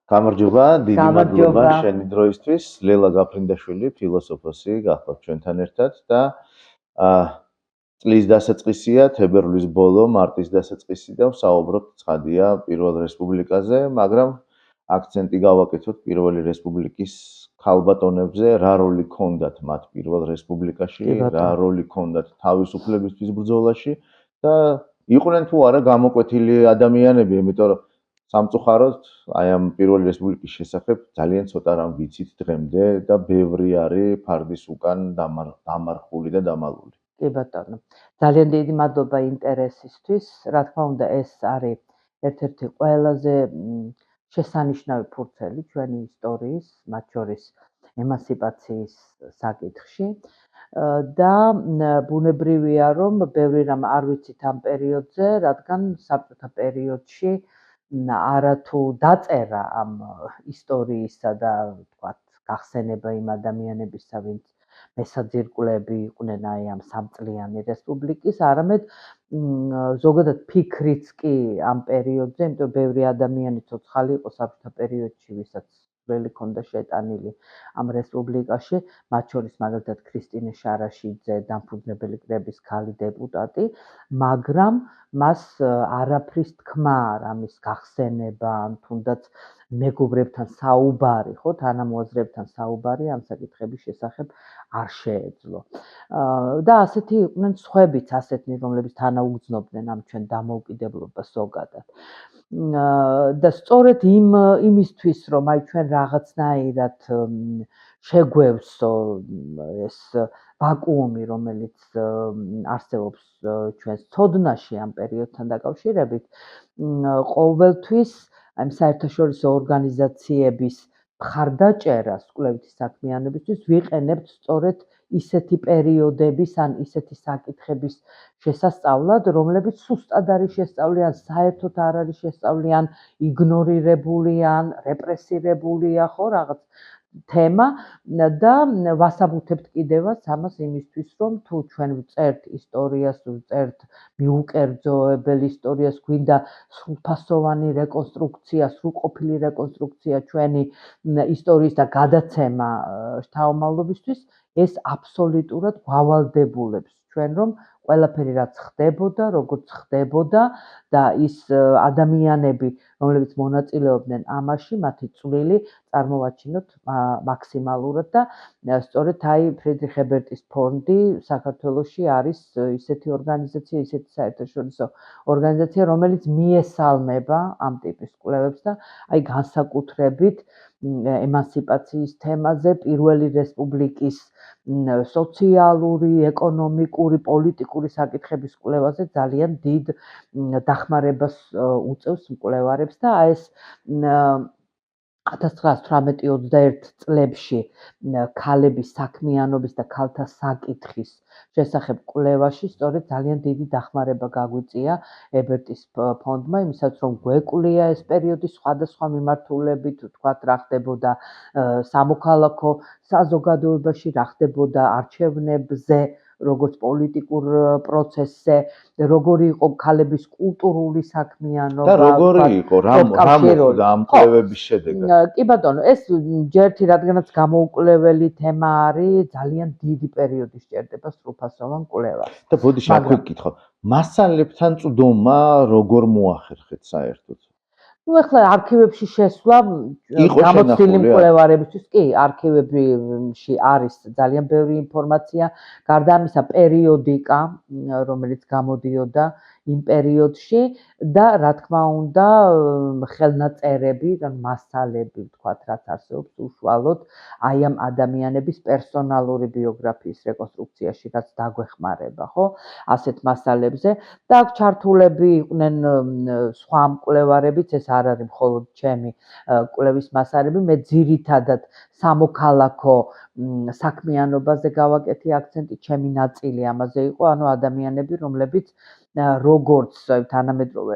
გამარჯობა, დიდი მადლობა შენი დროისთვის. ლელა გაფრინდაშვილი, ფილოსოფოსი, გახვალ ჩვენთან ერთად და წლის დასაწყისია, თებერვლის ბოლო, მარტის დასაწყისი და ვსაუბრობთ ცხადია პირველ რესპუბლიკაზე, მაგრამ აქცენტი გავაკეთოთ პირველი რესპუბლიკის ქალბატონებზე, რა როლი ჰქონდათ მათ პირველ რესპუბლიკაში, რა როლი ჰქონდათ თავისუფლებისთვის ბრძოლაში და იყვნენ თუ არა გამოკვეთილი ადამიანები, იმიტომ რომ სამწუხაროდ აი ამ პირველი რესპუბლიკის შესახებ ძალიან ცოტა რამ ვიცით დღემდე და ბევრი არის ფარდის უკან დამარხული და დამალული. კი ბატონო. ძალიან დიდი მადლობა ინტერესისთვის. რა თქმა უნდა, ეს არის ერთ-ერთი ყველაზე შესანიშნავი ფურცელი ჩვენი ისტორიის, მათ შორის ემანსიპაციის საკითხში. და ბუნებრივია, რომ ბევრი რამ არ ვიცით ამ პერიოდზე, რადგან საბჭოთა პერიოდში არათუ დაწერა ამ ისტორიისა და თქვათ გახსენება იმ ადამიანებისა, ვინც მესაძირკვლები იყვნენ აი ამ სამწლიანი რესპუბლიკის, არამედ ზოგადად ფიქრიც კი ამ პერიოდზე, იმიტომ ბევრი ადამიანი ცოცხალი იყო საბჭოთა პერიოდში, ვისაც ველი ქონდა შეტანილი ამ რესპუბლიკაში, მათ შორის მაგალითად ქრისტინე შარაშიძე, დამფუძნებელი კრების ქალი დეპუტატი, მაგრამ მას არაფრის თქმა არ ამის გახსენება, თუნდაც მეგობრებთან საუბარი, ხო, თანამოაზრეებთან საუბარი ამ საკითხების შესახებ არ შეეძლო. და ასეთი იყვნენ სხვებიც, ასეთნი, რომლებიც თანაუგრძნობდნენ ამ ჩვენ დამოუკიდებლობას ზოგადად. და სწორედ იმისთვის, რომ აი ჩვენ რაღაცნაირად შეგვევსო ეს ვაკუუმი, რომელიც არსებობს ჩვენს ცოდნაში ამ პერიოდთან დაკავშირებით, ყოველთვის ამ საერთაშორისო ორგანიზაციების მხარდაჭერას კვლევითი საქმიანობისთვის ვიყენებთ სწორედ ისეთი პერიოდების ან ისეთი საკითხების შესასწავლად, რომლებიც სუსტად არის შესწავლილი ან საერთოდ არ არის შესწავლილი ან იგნორირებული ან რეპრესირებულია, ხო, რაღაც თემა და ვასაბუთებთ კიდევაც ამას იმისთვის, რომ თუ ჩვენ ვწერთ ისტორიას, ვწერთ მიუკერძოებელ ისტორიას, გვინდა სრულფასოვანი რეკონსტრუქცია, სრულყოფილი რეკონსტრუქცია ჩვენი ისტორიის და გადაცემა შთამომავლობისთვის, ეს აბსოლუტურად გვავალდებულებს ჩვენ, რომ ყველაფერი რაც ხდებოდა, როგორც ხდებოდა და ის ადამიანები, რომლებიც მონაწილეობდნენ ამაში, მათი წვლილი წარმოვაჩინოთ მაქსიმალურად და სწორედ აი ფრიდრიხ ებერტის ფონდი საქართველოში არის ისეთი ორგანიზაცია, ისეთი საერთაშორისო ორგანიზაცია, რომელიც მიესალმება ამ ტიპის კვლევებს და აი განსაკუთრებით ემანსიპაციის თემაზე, პირველი რესპუბლიკის სოციალური, ეკონომიკური, პოლიტიკური საკითხების კვლევაზე ძალიან დიდ დახმარებას უწევს მკვლევარებს და ეს 1918-21 წლებში ქალების საქმიანობის და ქალთა საკითხის შესახებ კვლევაში სწორედ ძალიან დიდი დახმარება გაგვიწია ებერტის ფონდმა, იმისაც რომ გვეკვლია ეს პერიოდი სხვადასხვა მიმართულებით, თქვათ რა ხდებოდა სამოქალაქო საზოგადოებაში, რა ხდებოდა არჩევნებზე, როგორც პოლიტიკურ πρოცესზე, როგორი იყო ქალების კულტურული საქმიანობა და როგორი იყო რა მოხდა ამ კვლევების შედეგად. კი ბატონო, ეს ჯერთი რადგანაც გამოუკლეველი თემა არის, ძალიან დიდი პერიოდი სჭირდება სრულფასოვან კვლევას. და ბოდი შეგვი გითხო, მასალებთან წვდომა როგორ მოახერხეთ საერთოდ? ნუ ახლა არქივებში შესვლა გამოცდილი მკვლევარებისთვის კი, არქივებში არის ძალიან ბევრი ინფორმაცია, გარდა ამისა პერიოდიკა, რომელიც გამოდიოდა იმ პერიოდში და რა თქმა უნდა ხელნაწერები და მასალები, ვთქვათ, რაც არსებობს უშუალოდ აი ამ ადამიანების პერსონალური ბიოგრაფიის რეკონსტრუქციაში, რაც დაგვეხმარება, ხო, ასეთ მასალებზე და აქ ჩართულები იყვნენ სხვა მკვლევარებიც, ეს არ არის მხოლოდ ჩემი კვლევის მასალები, მე ძირითადად სამოქალაქო საქმიანობაზე გავაკეთე აქცენტი, ჩემი ნაწილი ამაზე იყო, ანუ ადამიანები, რომლებიც როგორც თანამედროვე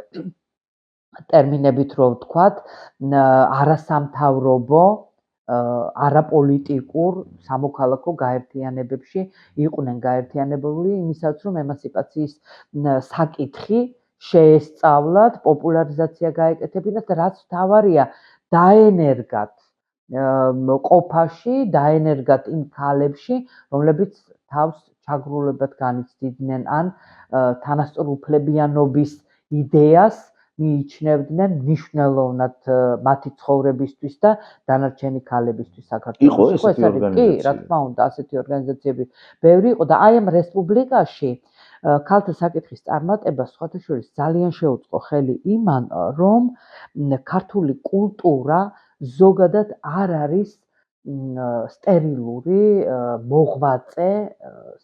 ტერმინებით რო ვთქვათ, არასამთავრობო, არაპოლიტიკურ სამოქალაქო გაერთიანებებში იყვნენ გაერთიანებული, იმისაც რომ ემანსიპაციის საკითხი შეესწავლათ, პოპულარიზაცია გაეკეთებინათ და რაც მთავარია, დაენერგათ ყოფაში, დაენერგათ იმ ქალებში, რომლებიც თავს ჩაგრულებად განიცდიდნენ ან თანასწორ უფლებიანობის იდეას მიიჩნევდნენ მნიშვნელოვნად მათი ცხოვრებისთვის და დანარჩენი ქალებისთვის საქართველოში. იყო ესეთი ორგანიზაცია? კი, რა თქმა უნდა, ასეთი ორგანიზაციები ბევრი იყო და აი ამ რესპუბლიკაში ქალთა საკითხის წარმატება სხვათა შორის ძალიან შეუწყო ხელი იმან, რომ ქართული კულტურა ზოგადად არ არის სტერილური, მოღვაწე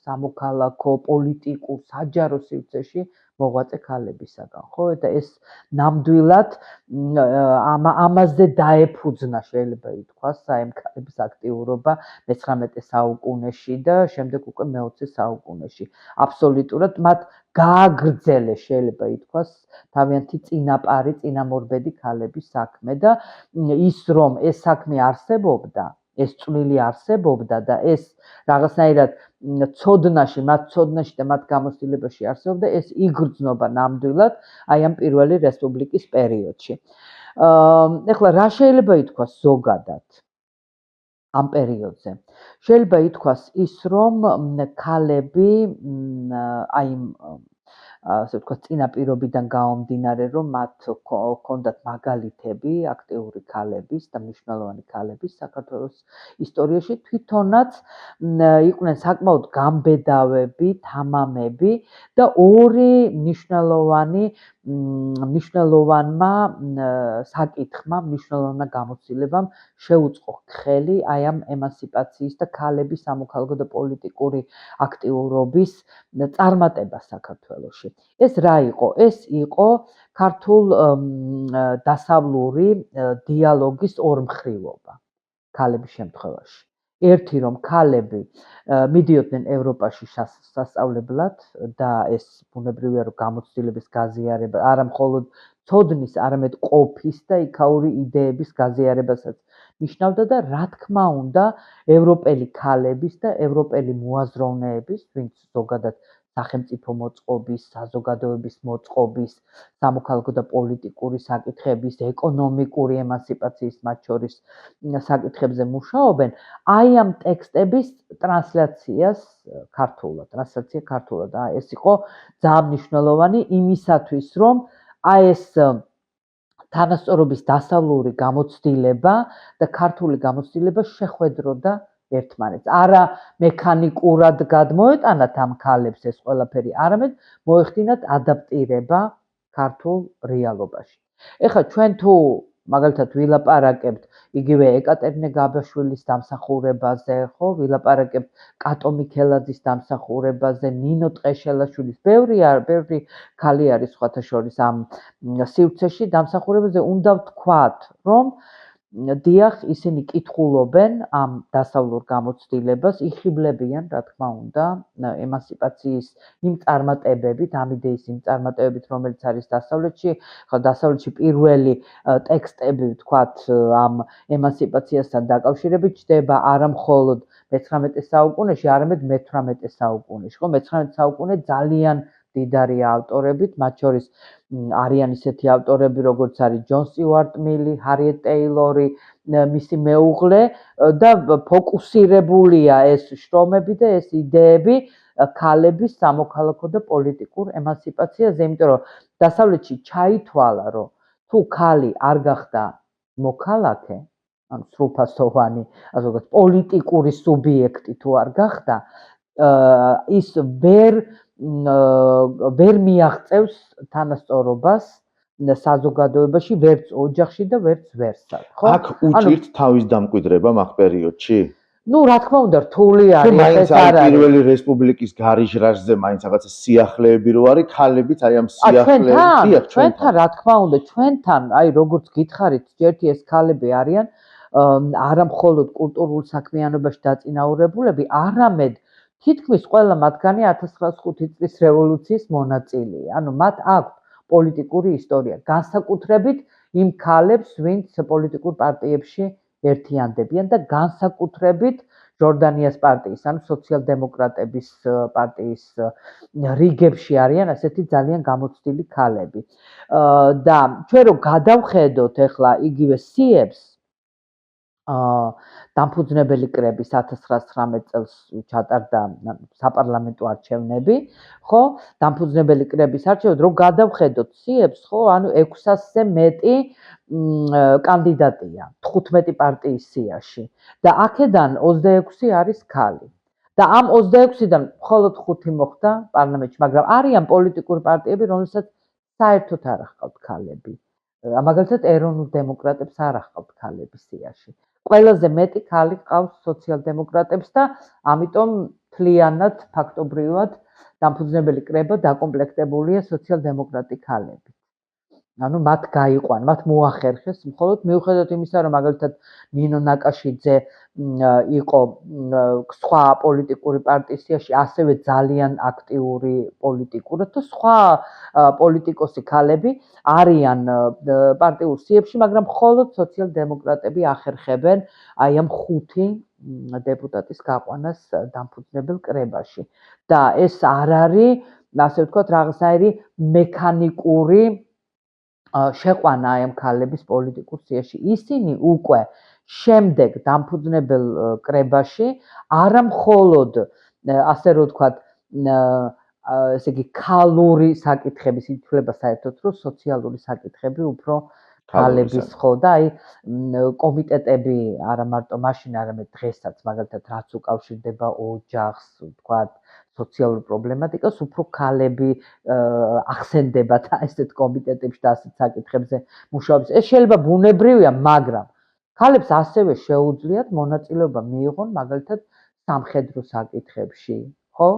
სამოქალაქო, პოლიტიკურ, საჯარო სივრცეში მოღვაწე ქალებისაგან, ხო? და ეს ნამდვილად ამაზე დაეფუძნა, შეიძლება ითქვას, საემ ქალების აქტიურობა მე-19 საუკუნეში და შემდეგ უკვე მე-20 საუკუნეში. აბსოლუტურად მათ გააგრძელეს, შეიძლება ითქვას, თავიანთი წინაპარი, წინამორბედი ქალების საქმე და ის რომ ეს საქმე არსებობდა, ეს წვლილი არსებობდა და ეს რაღაცნაირად ცოდნაში, მათ ცოდნაში და მათ გამოცდილებაში არსებობდა, ეს იგრძნობა ნამდვილად აი ამ პირველი რესპუბლიკის პერიოდში. ეხლა რა შეიძლება ითქვას ზოგადად ამ პერიოდზე? შეიძლება ითქვას ის, რომ ქალები აი ასე ვთქვათ, წინაპირობიდან გამომდინარე, რომ მათ ჰქონდათ მაგალითები აქტიური ქალების და მნიშვნელოვანი ქალების საქართველოს ისტორიაში, თვითონაც იყვნენ საკმაოდ გამბედავები, თამამები და ორი მნიშვნელოვანმა საკითხმა, მნიშვნელოვანმა გამოცდილებამ შეუწყო ხელი აი ამ ემანსიპაციის და ქალების სამოქალაქო და პოლიტიკური აქტიურობის წარმატება საქართველოში. ეს რა იყო? ეს იყო ქართულ დასავლური დიალოგის ორმხრივობა ქალების შემთხვევაში. ერთი რომ ქალები მიდიოდნენ ევროპაში სასწავლებლად და ეს ბუნებრივია რომ გამოცდილების გაზიარება არა მხოლოდ ცოდნის, არამედ ყოფის და იქაური იდეების გაზიარებასაც ნიშნავდა და რა თქმა უნდა ევროპელი ქალების და ევროპელი მოაზროვნეების, ვინც ზოგადად სახელმწიფო მოწყობის, საზოგადოების მოწყობის, სამოქალაქო და პოლიტიკური საკითხების, ეკონომიკური ემანსიპაციის მათ შორის საკითხებზე მუშაობენ, აი ამ ტექსტების ტრანსლაცია ქართულად. ეს იყო ძალიან მნიშვნელოვანი იმისათვის, რომ აი ეს თანასწორობის დასავლური გამოცდილება და ქართული გამოცდილება შეხვედროდა ერთმანეთს. არა მექანიკურად გადმოეტანათ ამ ქალებს ეს ყველაფერი, არამედ მოეხდინათ ადაპტირება ქართულ რეალობაში. ეხლა ჩვენ თუ მაგალითად ვილაპარაკებთ იგივე ეკატერინე გაბაშვილის დამსახურებაზე, ხო, ვილაპარაკებთ კატო მიქელაძის დამსახურებაზე, ნინო ტყეშელაშვილის, ბევრი ქალი არის სხვათა შორის ამ სივრცეში დამსახურებაზე, უნდა ვთქვათ, რომ დიახ, ისინი კითხულობენ ამ დასავლურ გამოცდილებას, იხიბლებიან, რა თქმა უნდა, ემანსიპაციის იმ წარმატებებით, ამ იდეის იმ წარმატებებით, რომელიც არის დასავლეთში. ხო, დასავლეთში პირველი ტექსტები, ვთქვათ, ამ ემანსიპაციასთან დაკავშირებით ჩნდება არა მხოლოდ მე-19 საუკუნეში, არამედ მე-18 საუკუნეში. ხო, მე-19 საუკუნე ძალიან დიდარი ავტორებით, მათ შორის არიან ისეთი ავტორები, როგორც არის ჯონ სტიუარტ მილი, ჰარიეტ ტეილორი, მისი მეუღლე და ფოკუსირებულია ეს შრომები და ეს იდეები ქალების სამოქალაქო და პოლიტიკურ ემანსიპაციაზე, იმიტომ რომ დასავლეთში ჩაითვალა, რომ თუ ქალი არ გახდა მოქალაქე, ან სრულფასოვანი, ასე ვთქვათ, პოლიტიკური სუბიექტი თუ არ გახდა, ის ვერ მიაღწევს თანასწორობას საზოგადოებაში, ვერც ოჯახში და ვერც ვერსად, ხო? აქ უჭირთ თავის დამკვიდრება მაგ პერიოდში? ნუ რა თქმა უნდა, რთული არის ეს არის პირველი რესპუბლიკის გარიჟრაჟზე მაინც რაღაცა სიახლეები რო არის, ქალებიც აი ამ სიახლეებში, ჩვენთან რა თქმა უნდა, ჩვენთან, აი როგორც გითხარით, ჯერთი ეს ქალები არიან არა მხოლოდ კულტურულ საქმიანობაში დაწინაურებულები, არამედ თითქმის ყველა მათგანი 1905 წლის რევოლუციის მონაწილეა. ანუ მათ აქვთ პოლიტიკური ისტორია, განსაკუთრებით იმ ქალებს, ვინც პოლიტიკურ პარტიებში ერთიანდებიან და განსაკუთრებით ჟორდანიას პარტიის, ანუ სოციალ-დემოკრატების პარტიის რიგებში არიან ასეთი ძალიან გამოცდილი ქალები. და ჩვენ რო გადავხედოთ ახლა იგივე სიებს დამფუძნებელი კრების 1919 წელს ჩატარდა საპარლამენტო არჩევნები, ხო? დამფუძნებელი კრების არჩევნები, რომ გადავხედოთ სიებს, ხო? ანუ 600-ზე მეტი კანდიდატია 15 პარტიის სიაში და აქედან 26 არის ქალი. და ამ 26-დან მხოლოდ 5 მოხვდა პარლამენტში, მაგრამ არიან პოლიტიკური პარტიები, რომელსაც საერთოდ არ ახყავთ ქალები. მაგალითად, ეროვნულ დემოკრატებს არ ახყავთ ქალები სიაში. ყველაზე მეტი ქალი ყავს სოციალ-დემოკრატებს და ამიტომ მთლიანად ფაქტობრივად დამფუძნებელი კრება დაკომპლექტებულია სოციალ-დემოკრატი ქალებით. ანუ მათ გაიყვან, მათ მოახერხეს, მხოლოდ მიუხედავად იმისა, რომ მაგალითად ნინო ნაკაშიძე იყო სხვა პოლიტიკური პარტიის სიაში, ასევე ძალიან აქტიური პოლიტიკურად და სხვა პოლიტიკოსი ქალები არიან პარტიულ სიებში, მაგრამ მხოლოდ სოციალ-დემოკრატები ახერხებენ აი ამ 5 დეპუტატის გაყვანას დამფუძნებელ კრებაში. და ეს არ არის, ასე ვთქვათ, რაღაცნაირი მექანიკური შეყვანა აი ამ ქალების პოლიტიკურ სიაში. ისინი უკვე შემდეგ დამფუძნებელ კრებაში არა მხოლოდ ასე რომ ვთქვათ, ესე იგი ქალური საკითხების ითვლება საერთოდ, რომ სოციალური საკითხები უფრო ქალების ხო და აი კომიტეტები არა მარტო მაშინ, არამედ დღესაც, მაგალითად, რაც უკავშირდება ოჯახს, ვთქვათ, სოციალურ პრობლემატიკას, უფრო ქალები ახსენდებათ ესეთ კომიტეტებში და ასეთ საკითხებზე მუშაობს. ეს შეიძლება ბუნებრივია, მაგრამ ქალებს ასევე შეუძლიათ მონაწილეობა მიიღონ, მაგალითად, სამხედრო საკითხებში, ხო?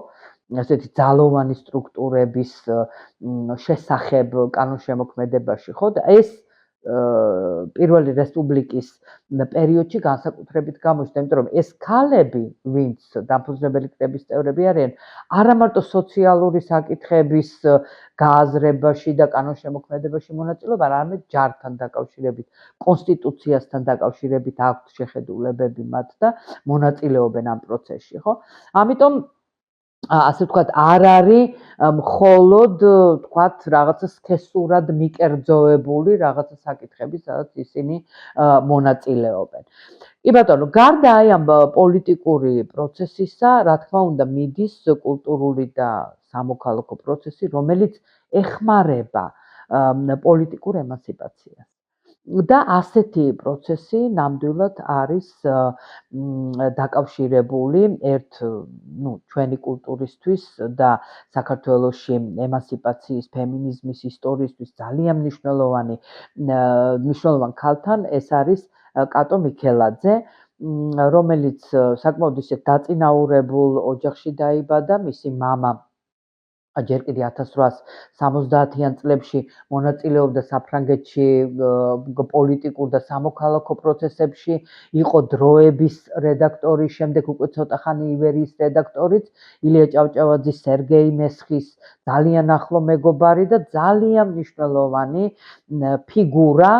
ასეთი ძალოვანი სტრუქტურების შესახებ კანონშემოქმედებაში, ხო? და ეს პირველი რესპუბლიკის პერიოდში განსაკუთრებით გამოჩნდა, იმიტომ რომ ეს ქალები, ვინც დამფუძნებელი კრების წევრები არიან, არა მარტო სოციალური საკითხების გააზრებაში და კანონშემოქმედებაში მონაწილეობენ, არამედ ჯართან დაკავშირებით, კონსტიტუციასთან დაკავშირებით აქვთ შეხედულებები მათ და მონაწილეობენ ამ პროცესში, ხო? ამიტომ ასე ვთქვათ, არ არის მხოლოდ ვთქვათ რაღაცა სქესურად მიკერძოებული რაღაცა საკითხები, სადაც ისინი მონაწილეობენ. კი ბატონო, გარდა აი ამ პოლიტიკური პროცესისა, რა თქმა უნდა, მიდის კულტურული და სამოქალაქო პროცესი, რომელიც ეხმარება პოლიტიკურ ემანციპაციას. და ასეთი პროცესი ნამდვილად არის დაკავშირებული ჩვენი კულტურისთვის და საქართველოში ემანციპაციის, ფემინიზმის ისტორიისთვის ძალიან მნიშვნელოვან ქალთან, ეს არის კატო მიქელაძე, რომელიც საკმაოდ ისეთ დაწინაურებულ ოჯახში დაიბადა, მისი მამა ჯერ კიდევ 1870-იან წლებში მონაწილეობდა საფრანგეთში პოლიტიკურ და სამოქალაქო პროცესებში, იყო დროების რედაქტორი, შემდეგ უკვე ცოტა ხანი ივერიის რედაქტორიც, ილია ჭავჭავაძის, სერგეი მესხის ძალიან ახლო მეგობარი და ძალიან მნიშვნელოვანი ფიგურა,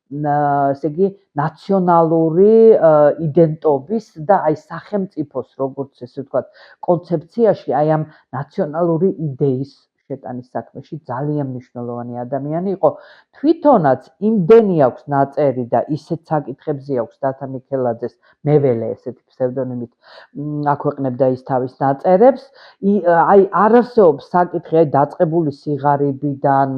ესე იგი, ნაციონალური იდენტობის და აი სახელმწიფოს, როგორც ესე ვთქვათ, კონცეფციაში, აი ამ ნაციონალური იდეის შეტანის საქმეში ძალიან მნიშვნელოვანი ადამიანი იყო. თვითონაც იმდენი აქვს ნაწერი და ისეთ საკითხებზე აქვს დათა მიქელაძეს, მეველე ესეთი ფსევდონიმით აქვეყნებდა ის თავის ნაწერებს. აი არასეობს საკითხი აი დაწყებული სიღარიბიდან,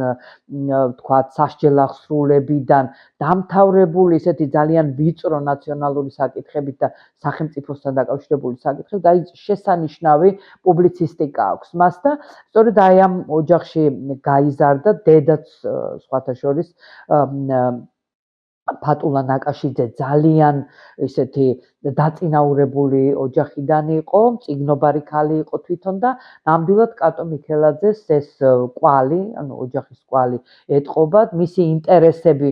ვთქვათ, სასჯელ აღსრულებიდან, დამთავრებული ესეთი ძალიან ვიწრო ნაციონალური საკითხებით და სახელმწიფოსთან დაკავშირებული საკითხებით, აი შესანიშნავი პუბლიცისტიკა აქვს მას და სწორედ აი ამ ოჯახში გაიზარდა დედაც სხვათა შორის ფატულა ნაკაშიძე ძალიან ესეთი დაწინაურებული ოჯახიდან იყო, წიგნობარი ქალი იყო თვითონ და ნამდვილად კატო მიქელაძეს ეს კვალი, ანუ ოჯახის კვალი ეტყობათ, მისი ინტერესები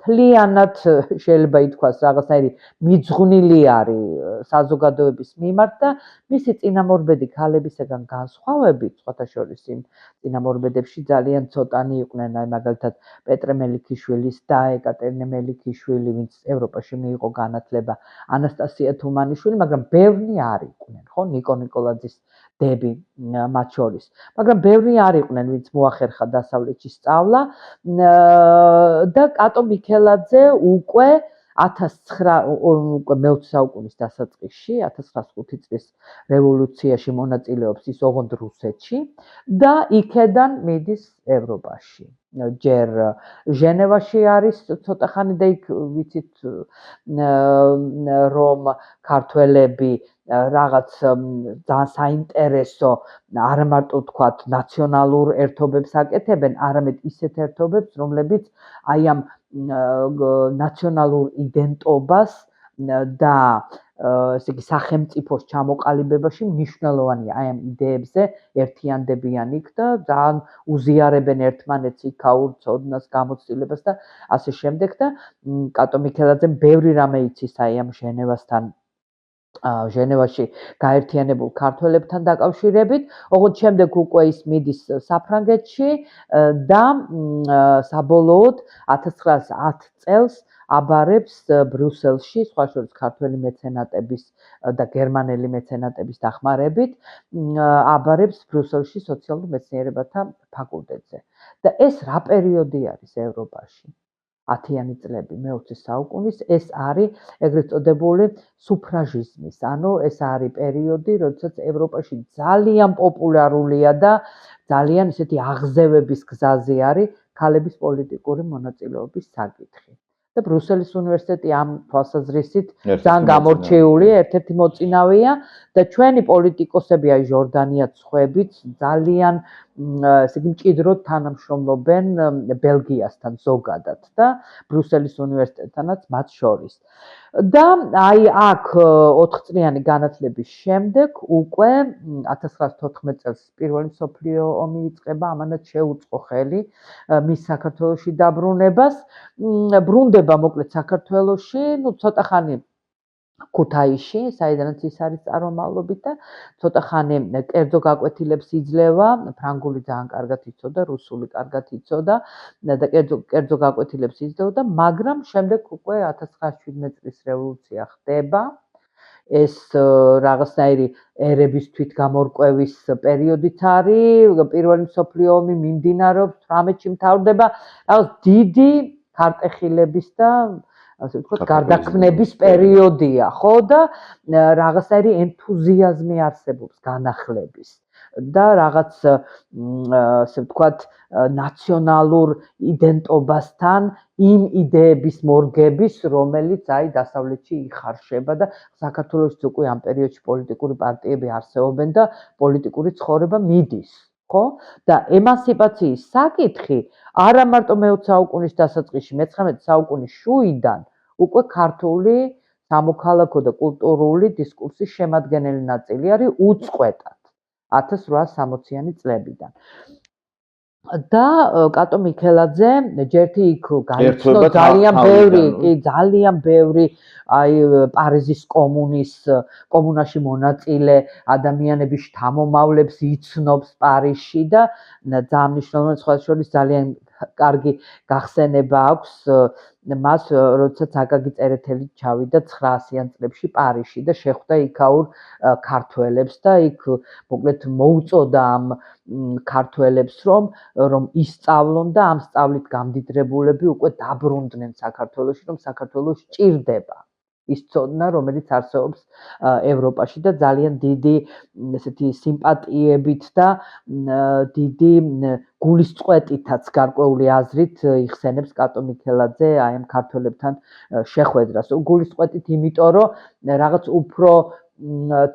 მთლიანად შეიძლება ითქვას რაღაცნაირი მიძღვნილი არის საზოგადოების მიმართ და მისი წინამორბედი ქალებისგან განსხვავებით, სხვათა შორის იმ წინამორბედებში ძალიან ცოტანი იყვნენ, აი მაგალითად პეტრე მელიქიშვილის და ეკატერინე მელიქიშვილი, ვინც ევროპაში მიიღო განათლება, ანასტასია თუმანიშვილი, მაგრამ ბევრი არ იყვნენ, ხო, ნიკო ნიკოლაძის დები მათ შორის. მაგრამ ბევრი არ იყვნენ, ვინც მოახერხა დასავლეთში სწავლა და კატო მიქელაძე უკვე 1920 საუკუნის დასაწყისში, 1905 წლის რევოლუციაში მონაწილეობს ის ოღონდ რუსეთში და იქედან მიდის ევროპაში. ჯერ ჟენევაში არის ცოტა ხანი და იქ ვიცით რომ ქართველები რაღაც ძალიან საინტერესო არა მარტო თქვათ ნაციონალურ ერთობებს აკეთებენ, არამედ ისეთ ერთობებს, რომლებიც აი ამ ნაციონალურ იდენტობას და ესე იგი სახელმწიფოს ჩამოყალიბებაში მნიშვნელოვანია. აი ამ იდეებზე ერთიანდებიან იქ და ძალიან უზიარებენ ერთმანეთს იქაურ ცოდნას, გამოცდილებას და ასე შემდეგ და კატო მიქელაძემ ბევრი რამე იცის აი ამ ჟენევაში გაერთიანებულ ქართველებთან დაკავშირებით, ოღონდ შემდეგ უკვე ის მიდის საფრანგეთში და საბოლოოდ 1910 წელს აბარებს ბრიუსელში, სხვა შორის ქართველი მეცენატების და გერმანელი მეცენატების დახმარებით, აბარებს ბრიუსელში სოციალურ მეცნიერებათა ფაკულტეტზე. და ეს რა პერიოდი არის ევროპაში? 10-იანი წლები მე-20 საუკუნის ეს არის ეგრეთ წოდებული სუფრაჟიზმის, ანუ ეს არის პერიოდი, როდესაც ევროპაში ძალიან პოპულარულია და ძალიან ისეთი აღზევების გზაზე არის ქალების პოლიტიკური მონაწილეობის საკითხი. და ბრიუსელის უნივერსიტეტი ამ თვალსაზრისით ძალიან გამორჩეული ერთ-ერთი მოწინავეა და ჩვენი პოლიტიკოსები აი ჟორდანია ცხვებით ძალიან ესე იგი მჭიდროდ თანამშრომლობენ ბელგიასთან ზოგადად და ბრიუსელის უნივერსიტეტთანაც მათ შორის. და აი აქ 4 წლიანი განათლების შემდეგ უკვე 1914 წელს პირველი მსოფლიო ომი იწყება, ამანაც შეუწყო ხელი მის საქართველოში დაბრუნებას. ბრუნდება მოკლედ საქართველოში, ну ცოტა ხანი ქუთაისში, საიდანაც ის არის წარმომავლობით და ცოტა ხანი კერძო გაკვეთილებს იძლევა, ფრანგული ძალიან კარგად იცოდა, რუსული კარგად იცოდა და კერძო გაკვეთილებს იძლეოდა, მაგრამ შემდეგ უკვე 1917 წლის რევოლუცია ხდება. ეს რაღაცნაირი ერების თვითგამორკვევის პერიოდიც არის, პირველი მსოფლიო ომი მიმდინარეობს, 18-ში მთავრდება, რაღაც დიდი ქარტეხილების და ასე ვთქვათ, გარდაქმნების პერიოდია, ხო და რაღაცნაირი ენთუზიაზმი არსებობს განახლების და რაღაც ასე ვთქვათ, ნაციონალურ იდენტობასთან იმ იდეების მორგების, რომელიც აი დასავლეთში იხარშება და საქართველოში უკვე ამ პერიოდში პოლიტიკური პარტიები არსებობენ და პოლიტიკური ცხოვრება მიდის. ხო? და ემანსიპაციის საკითხი არა მარტო მე-20 საუკუნის დასაწყისში, მე-19 საუკუნის შუიდან უკვე ქართული სამოქალაქო და კულტურული დისკურსის შემადგენელი ნაწილი არის უწყვეტად 1860-იანი წლებიდან. და კატო მიქელაძე ჯერთი იქ გაიცნო ძალიან ბევრი აი პარიზის კომუნაში მონაწილე ადამიანების შთამომავლებს იცნობს პარიზში და ძალიან მნიშვნელოვანი სხვა შორის ძალიან კარგი გახსენება აქვს მას, როდესაც აკაკი წერეთელი ჩავიდა 900-იან წლებში პარიზში და შეხვდა იქაურ ქართველებს და იქ მოკლედ მოუწოდა ამ ქართველებს რომ ისწავლონ და ამ სწავლით გამდიდრებულები უკვე დაბრუნდნენ საქართველოში, რომ საქართველოს ჭირდება ის ცოდნა, რომელიც არსებობს ევროპაში და ძალიან დიდი ესეთი სიმპათიებით და დიდი გულისწყეტითაც გარკვეული აზრით იხსენებს კატო მიქელაძე აი ამ ქართველებთან შეხვედრას. გულისწყეტით იმიტომ, რომ რაღაც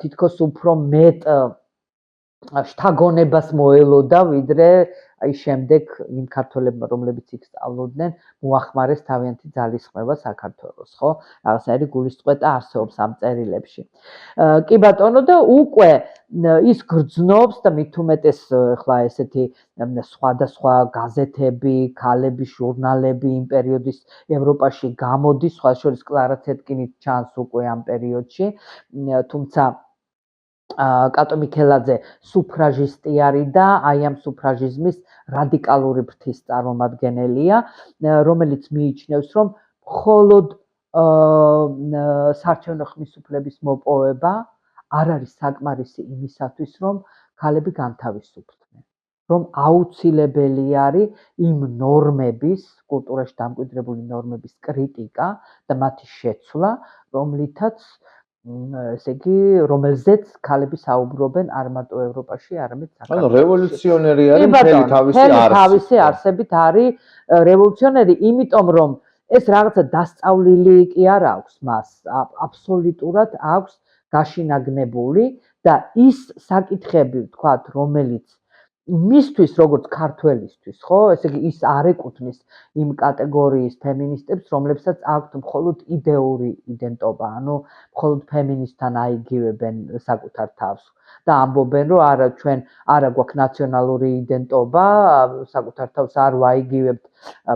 თითქოს უფრო მეტ შთაგონებას მოელოდა, ვიდრე აი შემდეგ იმ ქართველებმა, რომლებიც იქ სწავლობდნენ, მოახმარეს თავიანთი ძალისხმევა საქართველოს, ხო? რაღაცნაირი გულისწყეტა არსებობს ამ წერილებში. კი ბატონო და უკვე ის გრძნობს და მით უმეტეს ახლა ესეთი სხვადასხვა გაზეთები, ქალების ჟურნალები იმ პერიოდის ევროპაში გამოდის, სხვა შორის კლარა ცეტკინით ჩანს უკვე ამ პერიოდში, თუმცა კატო მიქელაძე სუფრაჟისტი არის და აი ამ სუფრაჟიზმის რადიკალური ფრთის წარმომადგენელია, რომელიც მიიჩნევს, რომ მხოლოდ საარჩევნო ხმისუფლების მოპოვება არ არის საკმარისი იმისათვის, რომ ქალები განთავისუფლდნენ, რომ აუცილებელი არის იმ ნორმების, კულტურაში დამკვიდრებული ნორმების კრიტიკა და მათი შეცვლა, რომლითაც ესე იგი, რომელზეც ქალები საუბრობენ არ მარტო ევროპაში, არამედ საქართველოში. ანუ რევოლუციონერი არის მთელი თავისი არსებით არის რევოლუციონერი, იმიტომ რომ ეს რაღაცა დასწავლილი კი არ აქვს მას, აბსოლუტურად აქვს გაშინაგნებული და ის საკითხები, ვთქვათ, რომელიც მისთვის როგორც ქართველისთვის, ხო, ესე იგი ის არ ეკუთვნის იმ კატეგორიის ფემინისტებს, რომლებსაც აქვთ მხოლოდ იდეური იდენტობა, ანუ მხოლოდ ფემინისტთან აიგივებენ საკუთარ თავს და ამბობენ, რომ არა ჩვენ არა გვაქვს ნაციონალური იდენტობა, საკუთარ თავს არ ვაიგივებთ,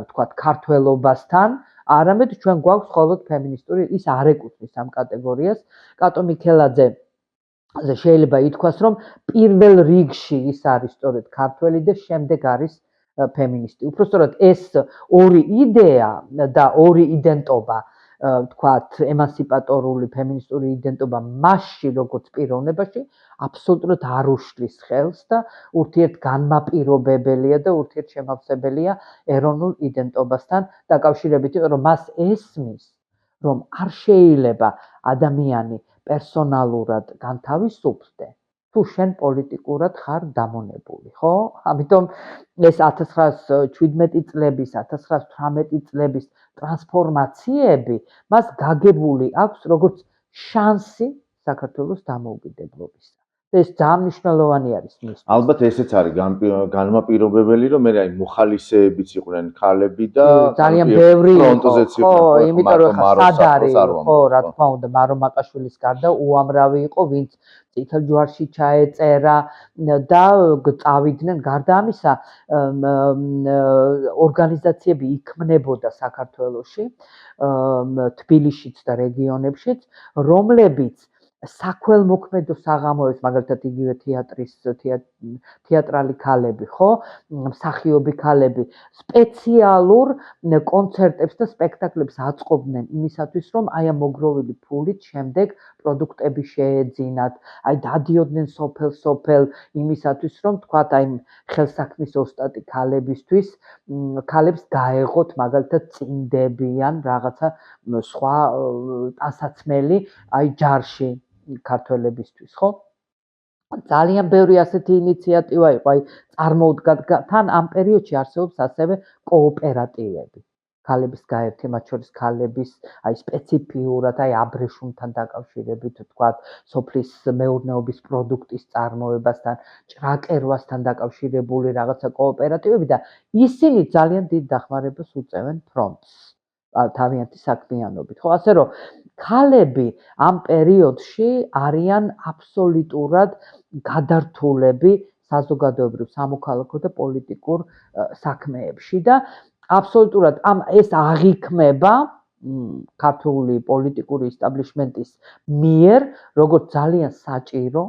ვთქვათ, ქართველობასთან, არამედ ჩვენ გვაქვს მხოლოდ ფემინისტური, ის არ ეკუთვნის ამ კატეგორიას. კატო მიქელაძე შეიძლება ითქვას, რომ პირველ რიგში ის არის სწორედ ქართველი და შემდეგ არის ფემინისტი. უпростоრად ეს ორი იდეა და ორი იდენტობა, ვთქვათ, ემანსიპატორული ფემინისტური იდენტობა მასში როგორც პიროვნებაში აბსოლუტურად არ უშლის ხელს და ურთიერთგანმაპირობებელია და ურთიერთშემავსებელია ეროვნულ იდენტობასთან დაკავშირებით, რომ მას ესმის, რომ არ შეიძლება ადამიანი პერსონალურად განთავისუფლდე, თუ შენ პოლიტიკურად ხარ დამონებული, ხო? ამიტომ ეს 1917 წლების, 1918 წლების ტრანსფორმაციები მას გაგებული აქვს როგორც შანსი საქართველოს დამოუკიდებლობისა. ეს ძალიან მნიშვნელოვანი არის მისთვის. ალბათ ესეც არის განმაპირობებელი, რომ მე აი მოხალისეებიც იყვნენ ქალები და ძალიან ბევრი ფრონტზეც იყო, იმიტომ რომ სად არის, ხო, რა თქმა უნდა, მარო მაყაშვილის გარდა უამრავი იყო, ვინც წითელ ჯვარში ჩაეწერა და წავიდნენ. გარდა ამისა, ორგანიზაციები იქმნებოდა საქართველოში, თბილისშიც და რეგიონებშიც, რომლებიც საქველმოქმედო საღამოებს, მაგალითად იგივე თეატრალი ქალები, ხო, მსახიობი ქალები, სპეციალურ კონცერტებს და სპექტაკლებს აწყობდნენ იმისათვის, რომ აი ამ მოგროვილი ფულით შემდეგ პროდუქტები შეეძინათ, აი დადიოდნენ სოფელ-სოფელ იმისათვის, რომ თქვათ აი ხელსაქმის ოსტატი ქალებისთვის, ქალებს გაეღოთ მაგალითად წინდები ან რაღაცა სხვა ტანსაცმელი აი ჯარში ქართველებისთვის, ხო? ძალიან ბევრი ასეთი ინიციატივა იყო, აი წარმოუდგა თან ამ პერიოდში არსებობს ასევე კოოპერატივები. ქალების გაერთი, მათ შორის ქალების აი სპეციფიურად აი აბრეშუმთან დაკავშირებით, თქვათ, სოფლის მეურნეობის პროდუქტის წარმოებასთან, ჭრაკერვასთან დაკავშირებული რაღაცა კოოპერატივები და ისინი ძალიან დიდ დახმარებას უწევენ ფრონტს თავიანთი საქმიანობით, ხო? ასე რომ ქალები ამ პერიოდში არიან აბსოლუტურად გადართულები საზოგადოებრივ, სამოქალაქო და პოლიტიკურ საქმეებში და აბსოლუტურად ეს აღიქმება ქართული პოლიტიკური ისტაბლიშმენტის მიერ, როგორც ძალიან საჭირო,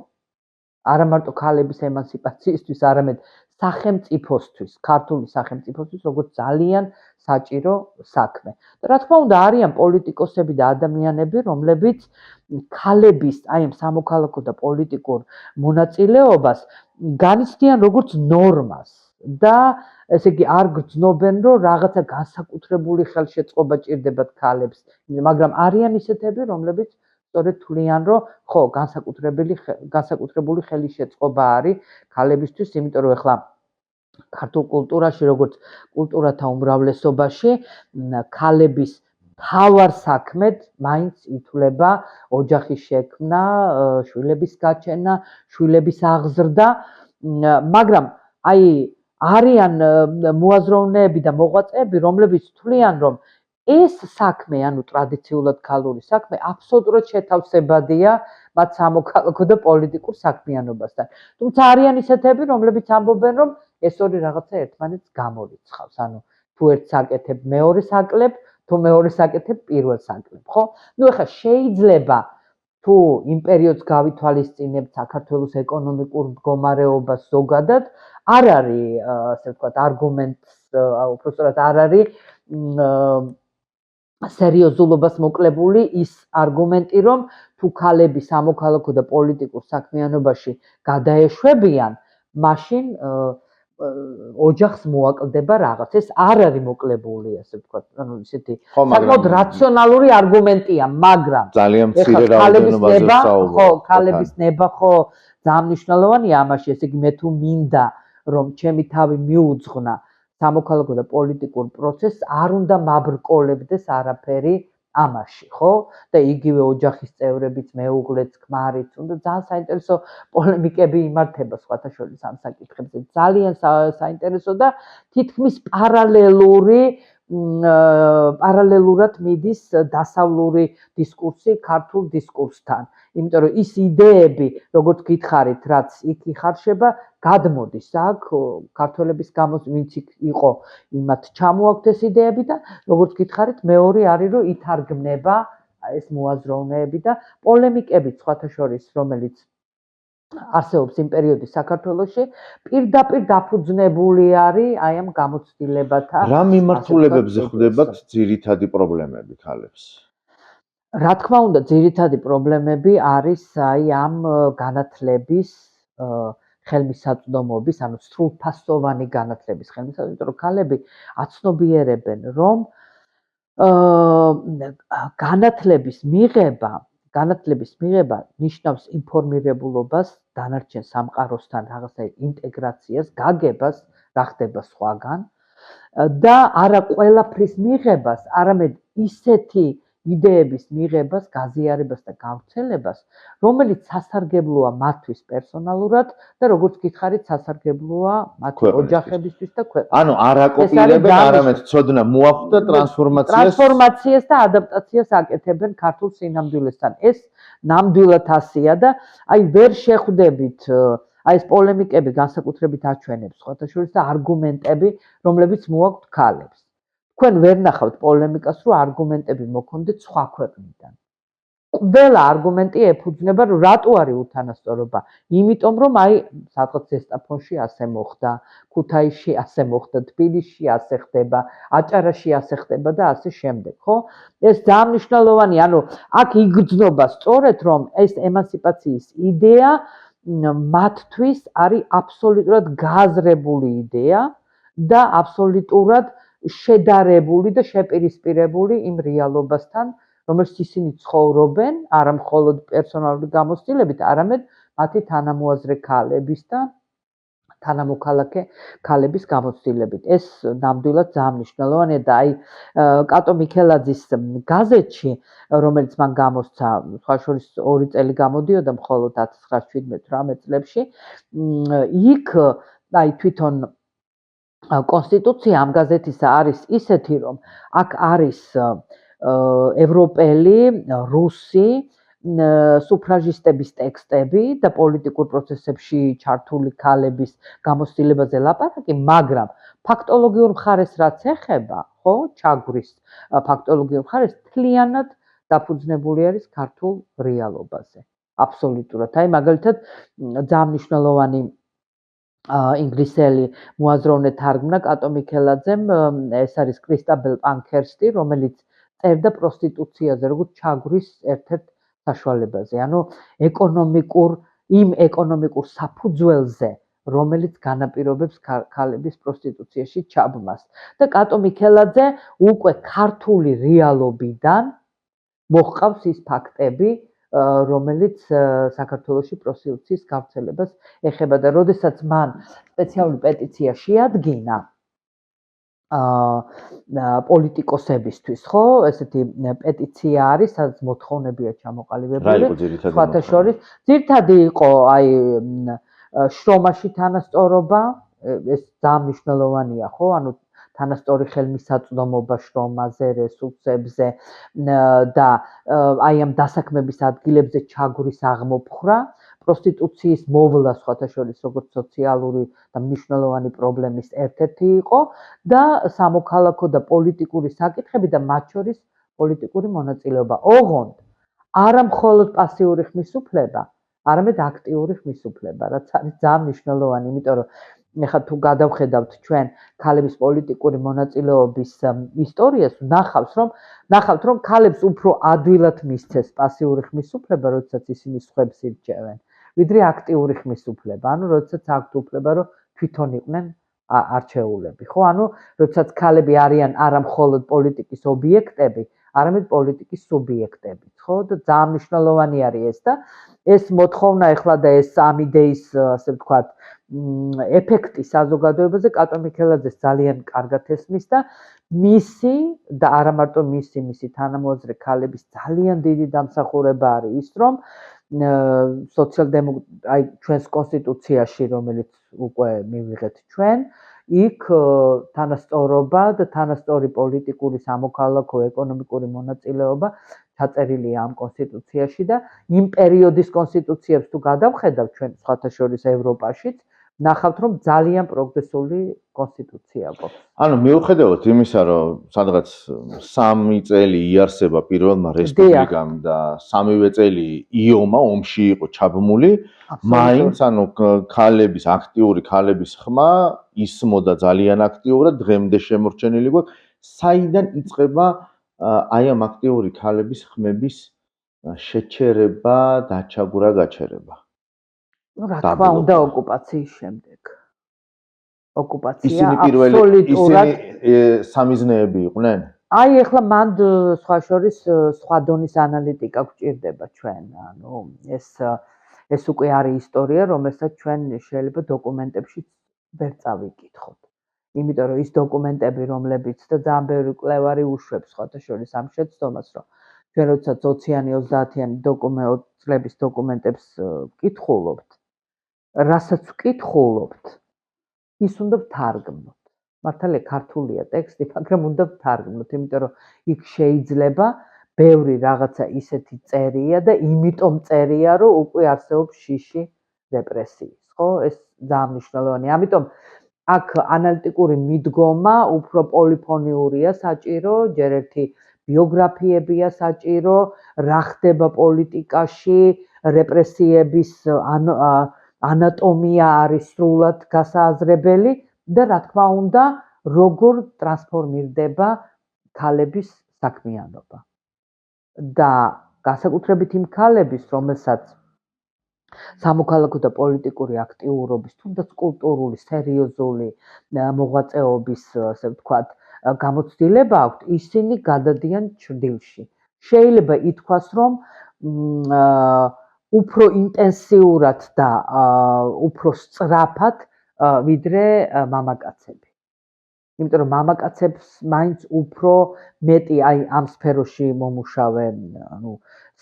არა მარტო ქალების ემანსიპაციისთვის, არამედ სახელმწიფოსთვის, ქართული სახელმწიფოსთვის, როგორც ძალიან საჭირო საქმე. და რა თქმა უნდა, არიან პოლიტიკოსები და ადამიანები, რომლებიც ქალების აი ამ სამოქალაქო და პოლიტიკურ მონაწილეობას განიცდიან როგორც ნორმას და ესე იგი არ გრძნობენ, რომ რაღაცა განსაკუთრებული ხელშეწყობა ჭირდებათ ქალებს, მაგრამ არიან ისეთები, რომლებიც სწორედ თვლიან, რომ ხო, განსაკუთრებული ხელშეწყობა არის ქალებისთვის, იმიტომ რომ ახლა ქართულ კულტურაში, როგორც კულტურათა უმრავლესობაში, ქალების თავარ საქმედ მაინც ითვლება ოჯახის შექმნა, შვილების გაჩენა, შვილების აღზრდა, მაგრამ აი არიან მოაზროვნეები და მოღვაწეები, რომლებიც თვლიან, რომ ეს საქმე, ანუ ტრადიციულად ქალური საქმე, აბსოლუტურად შეთავსებადია მათ სამოქალაქო და პოლიტიკურ საქმიანობასთან. თუმცა არიან ისეთები, რომლებიც ამბობენ, რომ ეს ორი რაღაცა ერთმანეთს გამორიცხავს. ანუ თუ ერთს აკეთებ, მეორეს აკლებ, თუ მეორეს აკეთებ, პირველს აკლებ, ხო? ნუ ეხლა შეიძლება თუ იმ პერიოდს გავითვალისწინებთ საქართველოს ეკონომიკურ მდგომარეობას ზოგადად, არ არის, ასე ვთქვათ, არგუმენტს, უბრალოდ არ არის სერიოზულობას მოკლებული ის არგუმენტი, რომ თუ ქალები სამოქალაქო და პოლიტიკურ საქმიანობაში გადაეშვებიან, მაშინ ოჯახს მოაკლდება რაღაც. ეს არ არის მოკლებული, ასე ვთქვათ, ანუ ისეთი საკმაოდ რაციონალური არგუმენტია, მაგრამ ძალიან მცირე რაოდენობაზე ვსაუბრობ. ხო, ქალების ნება ხო ძალიან მნიშვნელოვანია ამაში, ესე იგი მე თუ მინდა რომ ჩემი თავი მიუძღვნა სამოქალაქო და პოლიტიკურ პროცესს, არ უნდა მაბრკოლებდეს არაფერი ამაში, ხო? და იგივე ოჯახის წევრებიც, მეუღლეც, ქმარიც, უნდა ძალიან საინტერესო პოლემიკები იმართება სხვათა შორის ამ საკითხებზე. ძალიან საინტერესო და თითქმის პარალელურად მიდის დასავლური დისკურსი ქართულ დისკურსთან. იმიტომ რომ ის იდეები, როგორც გითხარით, რაც იქ იხარშება, გადმოდის აქ ქართველების გამოს, ვინც იყო, იმათ ჩამოაქვთ ეს იდეები და როგორც გითხარით, მეორე არის რომ ითარგმნება ეს მოაზროვნეები და პოლემიკები სხვათა შორის, რომელიც არსებობს იმ პერიოდის საქართველოში, პირდაპირ დაფუძნებული არის აი ამ გამოცდილებათა. რა მიმართულებებზე ხვდებათ ძირითადი პრობლემები ქალებს? რა თქმა უნდა, ძირითადი პრობლემები არის აი ამ განათლების ხელმისაწვდომობის, ანუ სრულფასოვანი განათლების ხელმისაწვდომობა, იმიტომ რომ ქალები აცნობიერებენ, რომ განათლების მიღება ნიშნავს ინფორმირებულობას, დანარჩენ სამყაროსთან რაღაცა ინტეგრაციას, გაგებას, რა ხდება სხვაგან და არა ყველაფრის მიღებას, არამედ ისეთი იდეების მიღებას, გაზიარებას და გავრცელებას, რომელიც სასარგებლოა მათთვის პერსონალურად და როგორც გითხარით, სასარგებლოა მათი ოჯახებისთვის და ქვეყნისთვის. ანუ არ აკოპირებენ, არამედ ცოდნა მოაქვთ და ტრანსფორმაციას და ადაპტაციას აკეთებენ ქართულ სინამდვილესთან. ეს ნამდვილად ასია და აი ვერ შეხვდებით აი ეს პოლემიკები განსაკუთრებით აჩვენებს სხვათა შორის და არგუმენტები, რომლებიც მოაქვთ ქალებს. თქვენ ვერ ნახავთ პოლემიკას, რომ არგუმენტები მოქონდეთ სხვა ქვეყნიდან. ყველა არგუმენტი ეფუძნება, რომ რატო არის უთანასწორობა? იმიტომ რომ აი სადღაც ზესტაფონში ასე მოხდა, ქუთაისში ასე მოხდა, თბილისში ასე ხდება, აჭარაში ასე ხდება და ასე შემდეგ, ხო? ეს ძალიან მნიშვნელოვანია, ანუ აქ იგრძნობა სწორედ რომ ეს ემანციპაციის იდეა მათთვის არის აბსოლუტურად გააზრებული იდეა და აბსოლუტურად შედარებული და შეპირისპირებული იმ რეალობასთან, რომელშიც ისინი ცხოვრობენ, არა მხოლოდ პერსონალური გამოცდილებით, არამედ მათი თანამოაზრე ქალების და თანამოქალაქე ქალების გამოცდილებით. ეს ნამდვილად ძალიან მნიშვნელოვანია და აი კატო მიქელაძის გაზეთში, რომელიც მან გამოსცა, სხვა შორის 2 წელი გამოდიოდა მხოლოდ 1917-18 წლებში, იქ აი თვითონ კონსტიტუცია ამ გაზეთისა არის ისეთი, რომ აქ არის ევროპელი, რუსი სუფრაჟისტების ტექსტები და პოლიტიკურ პროცესებში ჩართული ქალების გამოცდილებაზე ლაპარაკი, მაგრამ ფაქტოლოგიურ მხარეს რაც ეხება, ხო, ჩაგვრის ფაქტოლოგიურ მხარეს თლიანად დაფუძნებული არის ქართულ რეალობაზე. აბსოლუტურად. აი მაგალითად ძალიან მნიშვნელოვანი ინგლისელი მოაზროვნე თარგმნა კატო მიქელაძემ, ეს არის კრისტაბელ პანქერსტი, რომელიც წერდა პროსტიტუციაზე, როგორც ჩაგვრის ერთ-ერთ საშუალებაზე. ანუ იმ ეკონომიკურ საფუძველზე, რომელიც განაპირობებს ქალების პროსტიტუციაში ჩაბმას. და კატო მიქელაძე უკვე ქართული რეალობიდან მოჰყავს ის ფაქტები, რომელიც საქართველოში პროსტიტუციის გავრცელებას ეხება და როდესაც მან სპეციალური პეტიცია შეადგინა პოლიტიკოსებისთვის, ხო, ესეთი პეტიცია არის, სადაც მოთხოვნებია ჩამოყალიბებული. სხვათა შორის, ძირითადი იყო აი შრომაში თანასწორობა, ეს ძალიან მნიშვნელოვანია, ხო? ანუ თანასწორი ხელმისაწვდომობა შრომაზე, რესურსებზე და აი ამ დასაქმების ადგილებზე ჩაგვრის აღმოფხვრა, პროსტიტუციის მოვლა სხვათა შორის როგორც სოციალური და მნიშვნელოვანი პრობლემის ერთ-ერთი იყო და სამოქალაქო და პოლიტიკური საკითხები და მათ შორის პოლიტიკური მონაწილეობა. ოღონდ არა მხოლოდ პასიური ხმისუფლება, არამედ აქტიური ხმისუფლება, რაც არის ძალიან მნიშვნელოვანი, იმიტომ რომ ეხლა თუ გადავხედავთ ჩვენ ქალების პოლიტიკური მონაწილეობის ისტორიას, ნახავთ რომ ქალებს უფრო ადვილად მისცეს პასიური ხმისუფლება, როდესაც ისინი სხვებს ირჩევენ, ვიდრე აქტიური ხმისუფლება, ანუ როდესაც აქვთ უფლება, რომ თვითონ იყვნენ არჩეულები, ხო? ანუ როდესაც ქალები არიან არა მხოლოდ პოლიტიკის ობიექტები, არამედ პოლიტიკის სუბიექტებიც, ხო? და ძალიან მნიშვნელოვანი არის ეს და ეს მოთხოვნა ეხლა და ეს ამ იდეის, ასე ვთქვათ, ეფექტი საზოგადოებაზე კატო მიქელაძეს ძალიან კარგად ესმის და მისი და არა მარტო მისი თანამოაზრე ქალების ძალიან დიდი დამსახურება არის ის, რომ აი ჩვენს კონსტიტუციაში, რომელიც უკვე მივიღეთ ჩვენ, იქ თანასწორობა და თანასწორი პოლიტიკური, სამოქალაქო, ეკონომიკური მონაწილეობა ჩაწერილია ამ კონსტიტუციაში და იმ პერიოდის კონსტიტუციებს თუ გადავხედავთ ჩვენ სხვათა შორის ევროპაშიც, ნახავთ რომ ძალიან პროგრესული კონსტიტუცია გვაქვს. ანუ მიუხედავად იმისა, რომ სადღაც 3 წელი იარსება პირველმა რესპუბლიკამ და 3-ვე წელი იომა ომში იყო ჩაბმული, მაინც ანუ ქალების აქტიური ქალების ხმა ისმოდა ძალიან აქტიურად, დღემდე შემორჩენილი გვაქვს. საიდან იწყება აი ამ აქტიური ქალების ხმების შეჩერება, დაჩაგვრა-გაჩერება? რა თქმა უნდა, ოკუპაციის შემდეგ. ოკუპაცია აბსოლუტურად ისინი სამიზნეები იყვნენ? აი ეხლა მანდ სხვა შორის სხვა დონის ანალიტიკა გვჭირდება ჩვენ. ანუ ეს უკვე არის ისტორია, რომელსაც ჩვენ შეიძლება დოკუმენტებში ვერ წავიკითხოთ. იმიტომ რომ ის დოკუმენტები, რომლებიც და ძალიან ბევრი მკვლევარი უშვებს სხვათა შორის ამ შეცდომას, რომ ჩვენ როდესაც 20-იანი 30-იანი წლების დოკუმენტებს ვკითხულობთ, რასაც ვკითხულობთ, ის უნდა ვთარგმნოთ. მართალია ქართულია ტექსტი, მაგრამ უნდა ვთარგმნოთ, იმიტომ რომ იქ შეიძლება ბევრი რაღაცა ისეთი წერია და იმიტომ წერია, რომ უკვე არსებობს შიში რეპრესიის, ხო? ეს ძალიან მნიშვნელოვანია. ამიტომ აქ ანალიტიკური მიდგომა უფრო პოლიფონიურია საჭირო, ჯერ ერთი ბიოგრაფიებია საჭირო, რა ხდება პოლიტიკაში, რეპრესიების ანატომია არის სრულად გასააზრებელი და რა თქმა უნდა, როგორ ტრანსფორმირდება ქალების საქმიანობა. და განსაკუთრებით იმ ქალების, რომელსაც სამოქალაქო და პოლიტიკური აქტიურობის, თუნდაც კულტურული, სერიოზული მოღვაწეობის, ასე ვთქვათ, გამოცდილება აქვთ, ისინი გადადიან ჩრდილში. შეიძლება ითქვას, რომ უფრო ინტენსიურად და უფრო სწრაფად ვიდრე მამაკაცები. იმიტომ რომ მამაკაცებს მაინც უფრო მეტი აი ამ სფეროში მომუშავე, ანუ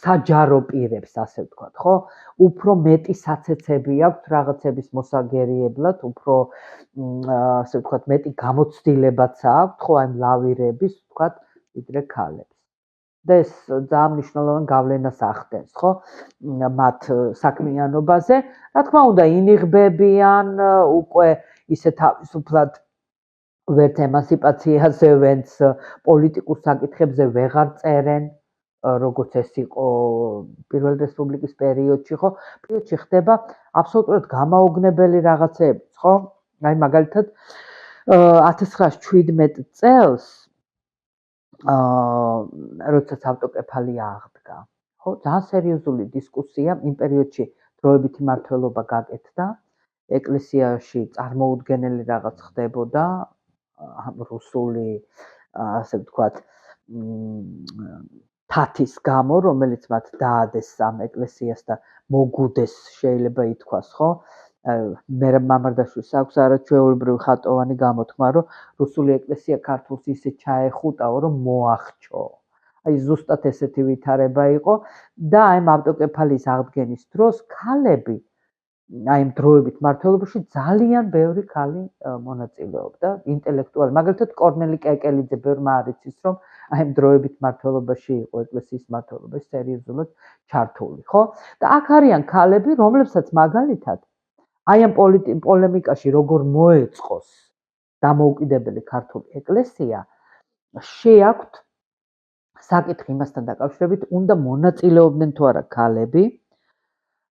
საჯარო პირებს, ასე ვთქვათ, ხო? უფრო მეტი საცეცები აქვთ რაღაცების მოსაგერიებლად, უფრო ასე ვთქვათ, მეტი გამოცდილებაც აქვთ, ხო, აი ლავირების, ვთქვათ, ვიდრე ქალებს. და ეს ძალიან მნიშვნელოვან გავლენას ახდენს, ხო? მათ საქმიანობაზე. რა თქმა უნდა, ინიღბებიან უკვე ისე თავისუფლად ვერც ემანსიპაციაზე, ვერც პოლიტიკურ საკითხებზე ვეღარ წერენ, როგორც ეს იყო პირველი რესპუბლიკის პერიოდში, ხო? პერიოდში ხდება აბსოლუტურად გამაოგნებელი რაღაცებიც, ხო? აი მაგალითად 1917 წელს როდესაც ავტოკეფალია აღდგა, ხო? ძალიან სერიოზული დისკუსია იმ პერიოდში დროებითი მმართველობა გაკეთდა, ეკლესიაში წარმოუდგენელი რაღაც ხდებოდა, რუსული, ასე ვთქვათ, თათის გამო, რომელიც მათ დაადეს ამ ეკლესიას და მოგუდეს, შეიძლება ითქვას, ხო? მე მამარდაშვილს აქვს არაჩვეულებრივი ხატოვანი გამოთქმა, რომ რუსული ეკლესია ქართულს ისე ჩაეხუტაო, რომ მოახჩო. აი ზუსტად ესეთი ვითარება იყო და აი ავტოკეფალიის აღდგენის დროს ქალები აი ამ დროებით მმართველობაში ძალიან ბევრი ქალი მონაწილეობდა, ინტელექტუალი. მაგალითად კორნელი კეკელიძე ბევრმა არის ის, რომ აი ამ დროებით მმართველობაში იყო ეკლესიის მმართველობაში სერიოზულად ჩართული, ხო? და აქ არიან ქალები, რომლებსაც მაგალითად აი ამ პოლემიკაში როგორ მოეწყოს დამოუკიდებელი ქართული ეკლესია, შეაქვთ საკითხი იმასთან დაკავშირებით, უნდა მონაწილეობდნენ თუ არა ქალები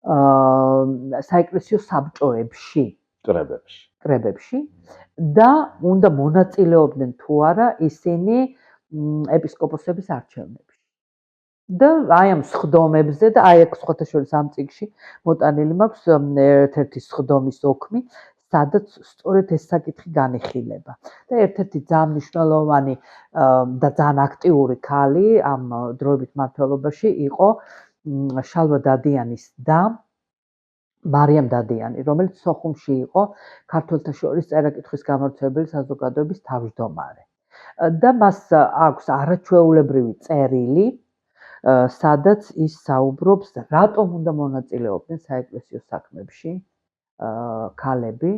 საეკლესიო საბჭოებში, კრებებში და უნდა მონაწილეობდნენ თუ არა ისინი ეპისკოპოსების არჩევნებში. და აი ამ სხდომებზე და აი აქ სხვათა შორის ამ წიგნში მოტანილი მაქვს ერთ-ერთი სხდომის ოქმი, სადაც სწორედ ეს საკითხი განიხილება. და ერთ-ერთი ძალიან მნიშვნელოვანი და ძალიან აქტიური ქალი ამ დროებით მმართველობაში იყო შალვა დადიანის და მარიამ დადიანი, რომელიც სოხუმში იყო ქართველთა შორის წერა-კითხვის გამავრცელებელი საზოგადოების თავმჯდომარე. და მას აქვს არაჩვეულებრივი წერილი, სადაც ის საუბრობს, რატომ უნდა მონაწილეობდნენ საეკლესიო საქმეებში ქალები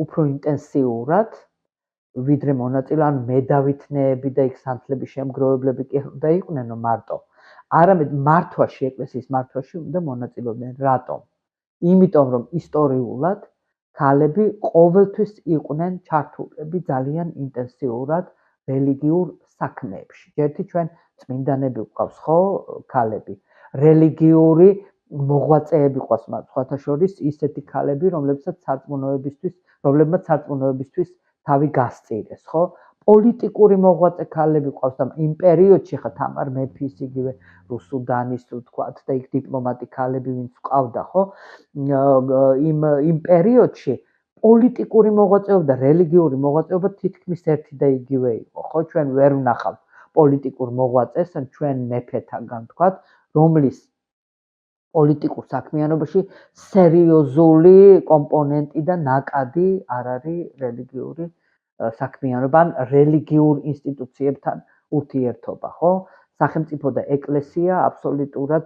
უფრო ინტენსიურად, ვიდრე მონაწილე ან მედავითნეები და იქ სანთლების შემგროვებლები კი უნდა იყვნენ მარტო. არამედ მართვაში, ეკლესიის მართვაში უნდა მონაწილეობდნენ. რატომ? იმიტომ, რომ ისტორიულად ქალები ყოველთვის იყვნენ ჩართულები ძალიან ინტენსიურად რელიგიურ საქმეებში. ერთი ჩვენ წმინდანები გვყავს, ხო, ქალები. რელიგიური მოღვაწეები ყავს მათ, სხვათა შორის ისეთი ქალები, რომლებსაც სარწმუნოებისთვის თავი გასწირეს, ხო? პოლიტიკური მოღვაწე ქალები ყავს და იმ პერიოდში ხა თამარ მეფის იგივე რუსუდანის ვთქვათ და იქ დიპლომატი ქალები ვინც ყავდა, ხო? იმ პერიოდში პოლიტიკური მოღვაწეობა და რელიგიური მოღვაწეობა თითქმის ერთი და იგივე იყო, ხო? ჩვენ ვერ ვნახავთ პოლიტიკურ მოღვაწეს, ან ჩვენ მეფეთაგან ვთქვათ, რომლის პოლიტიკურ საქმიანობაში სერიოზული კომპონენტი და ნაკადი არ არის რელიგიური საქმიანობა ან რელიგიურ ინსტიტუციებთან ურთიერთობა, ხო? სახელმწიფო და ეკლესია აბსოლუტურად,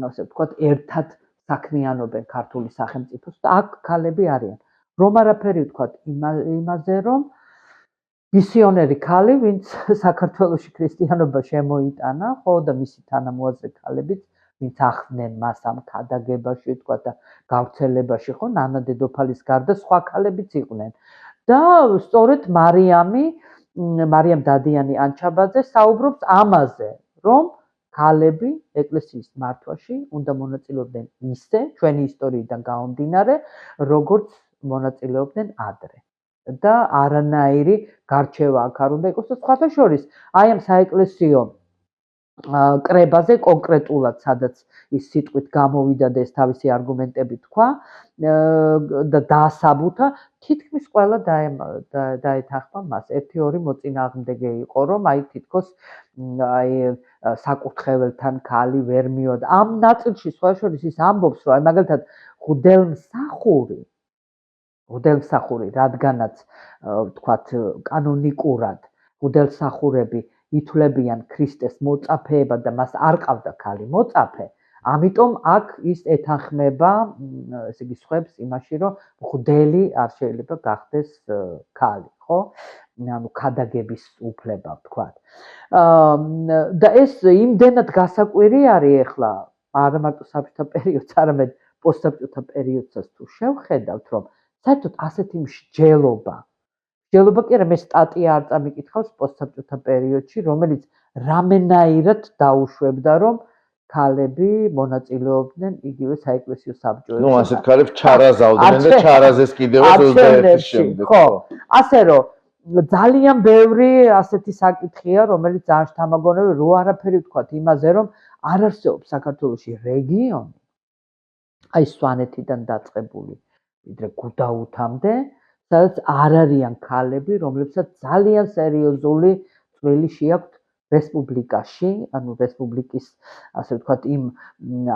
ასე ვთქვათ, ერთად საქმიანობენ ქართული სახელმწიფოს და აქ ქალები არიან. რომ არაფერი ვთქვათ იმაზე, რომ მისიონერი ქალი, ვინც საქართველოში ქრისტიანობა შემოიტანა, ხო, და მისი თანამოაზრე ქალებიც, ვინც ახდნენ მას ამ ქადაგებაში, ვთქვათ და გავრცელებაში, ხო, ნანა დედოფალის გარდა სხვა ქალებიც იყვნენ. და სწორედ მარიამ დადიანი ანჩაბაძე საუბრობს ამაზე, რომ ქალები ეკლესიის მართვაში უნდა მონაწილეობდნენ ისე, ჩვენი ისტორიიდან გამომდინარე, როგორც მონაწილეობდნენ ადრე. და არანაირი გარჩევა აქ არ უნდა იყოს და სხვათა შორის აი ამ საეკლესიო კრებაზე კონკრეტულად, სადაც ის სიტყვით გამოვიდა და ეს თავისი არგუმენტები თქვა და დაასაბუთა, თითქმის ყველა დაეთანხმა მას. ერთი-ორი მოწინააღმდეგე იყო, რომ აი თითქოს აი საკურთხეველთან ქალი ვერ მიოდა. ამ ნაწილში სხვა შორის ის ამბობს, რომ აი მაგალითად ღუდელმსახური, რადგანაც ვთქვათ კანონიკურად ღუდელმსახურები ითვლებიან ქრისტეს მოწაფეებად და მას არ ყავდა ქალი მოწაფე, ამიტომ აქ ის ეთანხმება, ესე იგი სხვებს იმაში, რომ ღუდელი არ შეიძლება გახდეს ქალი, ხო? ანუ ქადაგების უფლება ვთქვათ. და ეს იმდენად გასაკვირი არის ახლა, არა მარტო საბჭოთა პერიოდს, არამედ პოსტსაბჭოთა პერიოდსაც თუ შევხედავთ, რომ საერთოდ ასეთი მსჯელობა კი არა, მე სტატია არ წამიკითხავს პოსტსაბჭოთა პერიოდში, რომელიც რამენაირად დაუშვებდა, რომ ქალები მონაწილეობდნენ იგივე საეკლესიო საბჭოებში. ნუ ასეთ ქალებს ჩარაზავდნენ და ჩარაზეს კიდევაც 21-ის შემდეგ. ხო, ასე რომ ძალიან ბევრი ასეთი საკითხია, რომელიც ძალიან შთამაგონებელია, რო არაფერი ვთქვათ იმაზე, რომ არ არსებობს საქართველოში რეგიონი, აი სვანეთიდან დაწყებული, ვიდრე გუდაუთამდე, სადაც არ არიან ქალები, რომლებსაც ძალიან სერიოზული წვლილი შეაქვთ რესპუბლიკაში, ანუ რესპუბლიკის, ასე ვთქვათ, იმ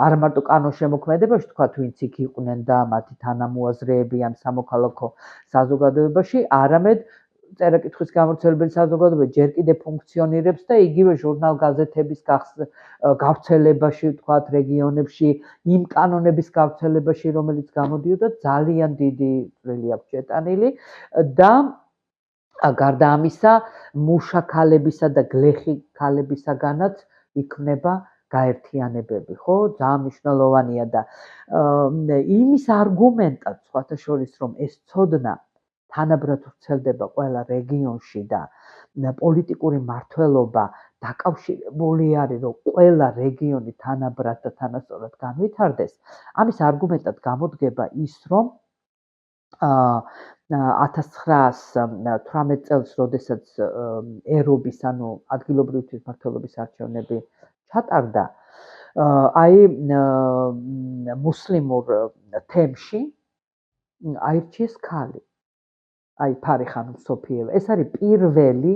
არა მარტო კანონშემოქმედებაში, ვთქვათ, ვინც იქ იყვნენ და მათი თანამოაზრეები ან სამოქალაქო საზოგადოებაში, არამედ წერა-კითხვის გამავრცელებელი საზოგადოება ჯერ კიდევ ფუნქციონირებს და იგივე ჟურნალ-გაზეთების გავრცელებაში, ვთქვათ, რეგიონებში, იმ კანონების გავრცელებაში, რომელიც გამოდიოდა, ძალიან დიდი წვლილი აქვს შეტანილი და გარდა ამისა, მუშა ქალებისა და გლეხი ქალებისაგანაც იქმნება გაერთიანებები, ხო? ძალიან მნიშვნელოვანია და იმის არგუმენტად, სხვათა შორის, რომ ეს ცოდნა თანაბრად ვრცელდება ყველა რეგიონში და პოლიტიკური მმართველობა დაკავშირებული არის, რომ ყველა რეგიონი თანაბრად და თანასწორად განვითარდეს, ამის არგუმენტად გამოდგება ის, რომ 1918 წელს, როდესაც ერობის, ანუ ადგილობრივი თვითმმართველობის არჩევნები ჩატარდა, აი მუსლიმურ თემში აირჩიეს ქალი. აი ფარიხანუმ სოფიევა. ეს არის პირველი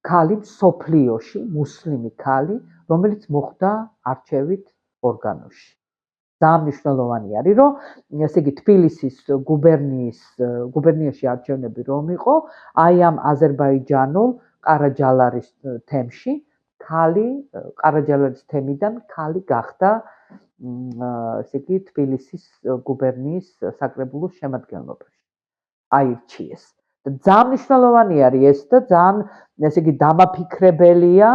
ქალი მსოფლიოში, მუსლიმი ქალი, რომელიც მოხვდა არჩევით ორგანოში. ძალიან მნიშვნელოვანი არის, რომ ესე იგი თბილისის გუბერნიაში არჩევნები რომ იყო, აი ამ აზერბაიჯანულ ყარაჯალარის თემში ქალი ყარაჯალარის თემიდან ქალი გახდა ესე იგი თბილისის გუბერნიის საკრებულოს შემადგენლობაში. აირჩიეს. ძალიან მნიშვნელოვანი არის ეს და ძალიან ესე იგი დამაფიქრებელია,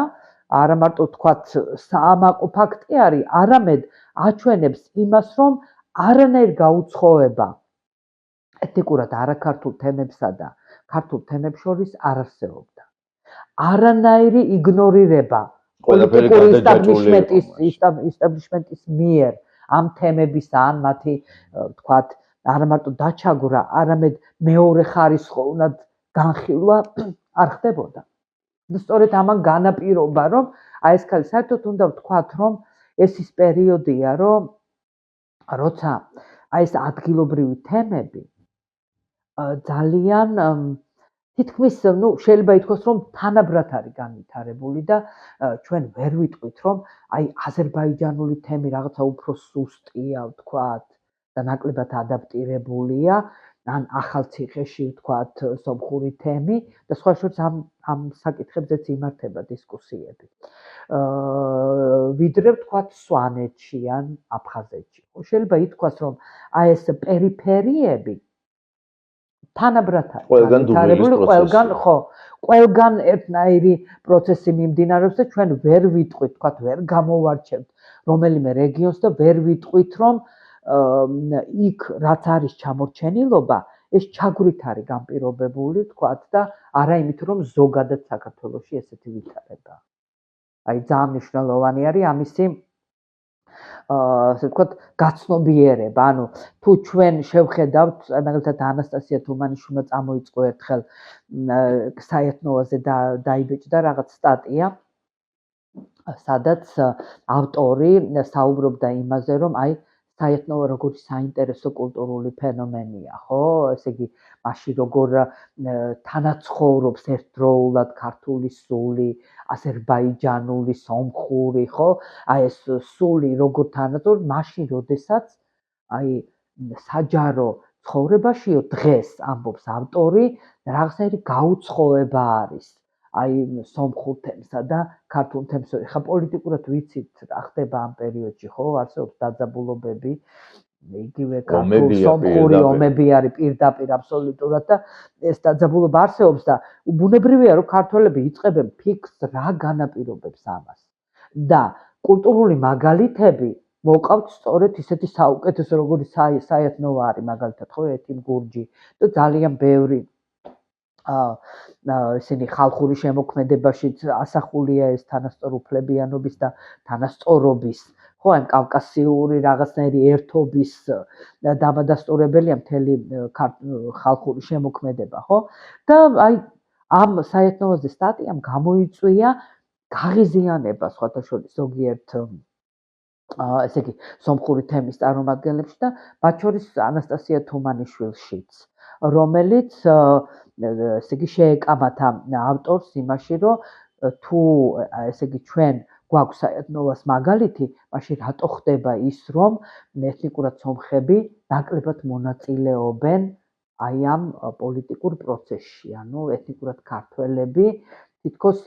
არა მარტო თქვათ საამაყო ფაქტი არის, არამედ აჩვენებს იმას, რომ არანაირ გაუცხოება ეთნიკურად არაქართულ თემებსა და ქართულ თემებს შორის არ არსებობდა. არანაირი იგნორირება პოლიტიკური ისტაბლიშმენტის მიერ ამ თემებისა ან მათი თქვათ არა მარტო დაჩაგვრა, არამედ მეორე ხარისხოვნად განხილვა არ ხდებოდა. და სწორედ ამან განაპირობა, რომ აი ეს ქალი საერთოდ უნდა ვთქვათ, რომ ეს ის პერიოდია, რომ როცა აი ეს ადგილობრივი თემები ძალიან თითქმის, შეიძლება ითქვას, რომ თანაბრად არის განვითარებული და ჩვენ ვერ ვიტყვით, რომ აი აზერბაიჯანული თემი რაღაცა უფრო სუსტია, ვთქვათ, და ნაკლებად ადაპტირებულია, ან ახალციხეში, ვთქვათ, სომხური თემი და სხვა შორის ამ საკითხებზეც იმართება დისკუსიები. ვიდრე ვთქვათ სვანეთში ან აფხაზეთში. შეიძლება ითქვას, რომ აი ეს პერიფერიები თანაბრად არის განვითარებული, ყველგან ერთნაირი პროცესი მიმდინარეობს და ჩვენ ვერ ვიტყვით, ვთქვათ, ვერ გამოვარჩევთ რომელიმე რეგიონს და ვერ ვიტყვით, რომ იქ რაც არის ჩამორჩენილობა, ეს ჩაგვრით არის განპირობებული, ვთქვათ, და არა იმით, რომ ზოგადად საქართველოში ესეთი ვითარება. აი ძალიან მნიშვნელოვანი არის ამისი ასე ვთქვათ, გაცნობიერება. ანუ თუ ჩვენ შევხედავთ, მაგალითად ანასტასია თუმანიშვილმა წამოიწყო ერთხელ საეთნოაზე დაიბეჭდა რაღაც სტატია, სადაც ავტორი საუბრობდა იმაზე, რომ აი საეთნოა როგორი საინტერესო კულტურული ფენომენია, ხო? ესე იგი, მაშინ როგორ თანაცხოვრობს ერთდროულად ქართული სული, აზერბაიჯანული, სომხური, ხო? აი ეს სული როგორ თანაცხოვრობს, მაშინ როდესაც აი საჯარო ცხოვრებაშიო დღეს ამბობს ავტორი, რაღაცნაირი გაუცხოება არის. აი სომხურ თემსა და ქართულ თემს. ხა პოლიტიკურად ვიცით რა ხდება ამ პერიოდში, ხო? არსებობს დაძაბულობები, იგივე ქართულ სომხური ომები არის პირდაპირ აბსოლუტურად და ეს დაძაბულობა არსებობს და ბუნებრივია, რომ ქართველები იწყებენ ფიქრს რა განაპირობებს ამას. და კულტურული მაგალითები მოყავთ სწორედ ისეთი საუკეთესო, როგორც საეთნოა არის მაგალითად, ხო, ეთიმ გურჯი და ძალიან ბევრი ისინი ხალხური შემოქმედებაშიც ასახულია ეს თანასწორუფლებიანობის და თანასწორობის, ხო, ამ კავკასიური რაღაცნაირი ერთობის დამადასტურებელია მთელი ხალხური შემოქმედება, ხო? და აი ამ საეთნოაზე სტატიამ გამოიწვია გაღიზიანება სხვათა შორის ზოგიერთ ესე იგი სომხური თემის წარმომადგენლებში და მათ შორის ანასტასია თუმანიშვილშიც, რომელიც ესე იგი შეეკამათ ავტორს იმაში, რომ თუ ესე იგი ჩვენ გვაქვს საეთნოას მაგალითი, მაშინ რატო ხდება ის, რომ ეთნიკურად სომხები ნაკლებად მონაწილეობენ აი ამ პოლიტიკურ პროცესში, ანუ ეთნიკურად ქართველები თითქოს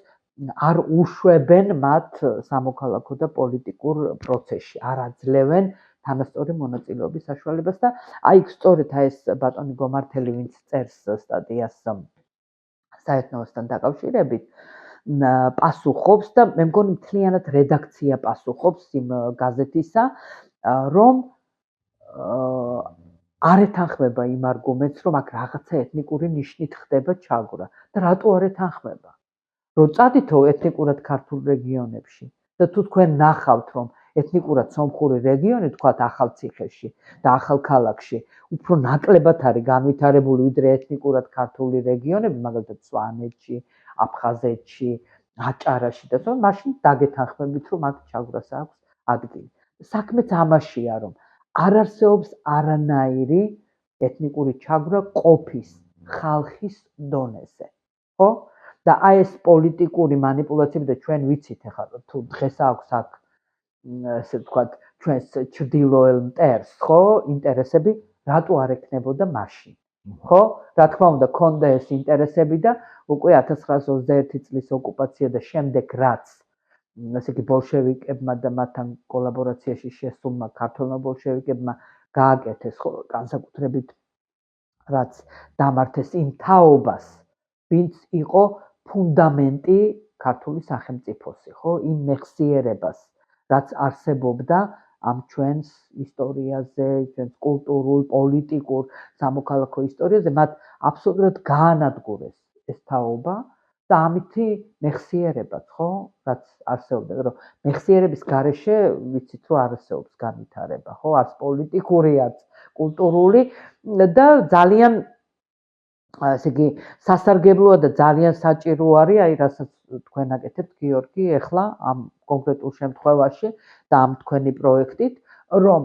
არ უშვებენ მათ სამოქალაქო და პოლიტიკურ პროცესში, არ აძლევენ თანასწორი მონაწილეობის საშუალებას და აი სწორედ ეს ბატონი გომართელი, ვინც წერს სტატიას საერთნოვასთან დაკავშირებით, პასუხობს და მე მგონი მთლიანად რედაქცია პასუხობს იმ გაზეთისა, რომ არ ეთანხმება იმ არგუმენტს, რომ აქ რაღაცა ეთნიკური ნიშნით ხდება ჩაგვრა და რატო არ ეთანხმება? რომ წადითო ეთნიკურად ქართულ რეგიონებში და თუ თქვენ ნახავთ, რომ ეთნიკურად სომხური რეგიონი, თქვათ ახალციხეში და ახალქალაქში, უფრო ნაკლებად არის განვითარებული ვიდრე ეთნიკურად ქართული რეგიონები, მაგალითად სვანეთში, აფხაზეთში, აჭარაში და სხვა, მაშინ დაგეთანხმებით, რომ აქ ჩაგვრას აქვს ადგილი. საქმეც ამაშია, რომ არ არსებობს არანაირი ეთნიკური ჩაგვრა ყოფის ხალხის დონეზე, ხო? და აი ეს პოლიტიკური манипуляციები და ჩვენ ვიცით ახლა თუ დღეს აქვს აქ ესე ვთქვათ ჩვენს ჩრდილოელ მტერს, ხო, ინტერესები, რატო არ ექნებოდა მაშინ, ხო? რა თქმა უნდა, ქონდა ეს ინტერესები და უკვე 1921 წლის ოკუპაცია და შემდეგ რაც ასე იგი ბოლშევიკებმა და მათთან კოლაბორაციაში შესულმა ქართველმა ბოლშევიკებმა გააკეთეს, ხო, განსაკუთრებით რაც დამართეს იმ თაობას, ვინც იყო ფუნდამენტი ქართული სახელმწიფოსი, ხო, იმ მეხსიერებას, რაც არსებობდა ამ ჩვენს ისტორიაზე, ჩვენს კულტურულ, პოლიტიკურ, სამოქალაქო ისტორიაზე, მათ აბსოლუტურად გაანადგურეს ეს თაობა და ამითი მეხსიერებაც, ხო, რაც არსებობდა, რომ მეხსიერების გარეშე ვიცით, რომ არ არსებობს განვითარება, ხო, არც პოლიტიკური, არც კულტურული და ძალიან ასე იგი სასარგებლოა და ძალიან საჭირო არის, აი რასაც თქვენ აკეთებთ გიორგი, ახლა ამ კონკრეტულ შემთხვევაში და ამ თქვენი პროექტით, რომ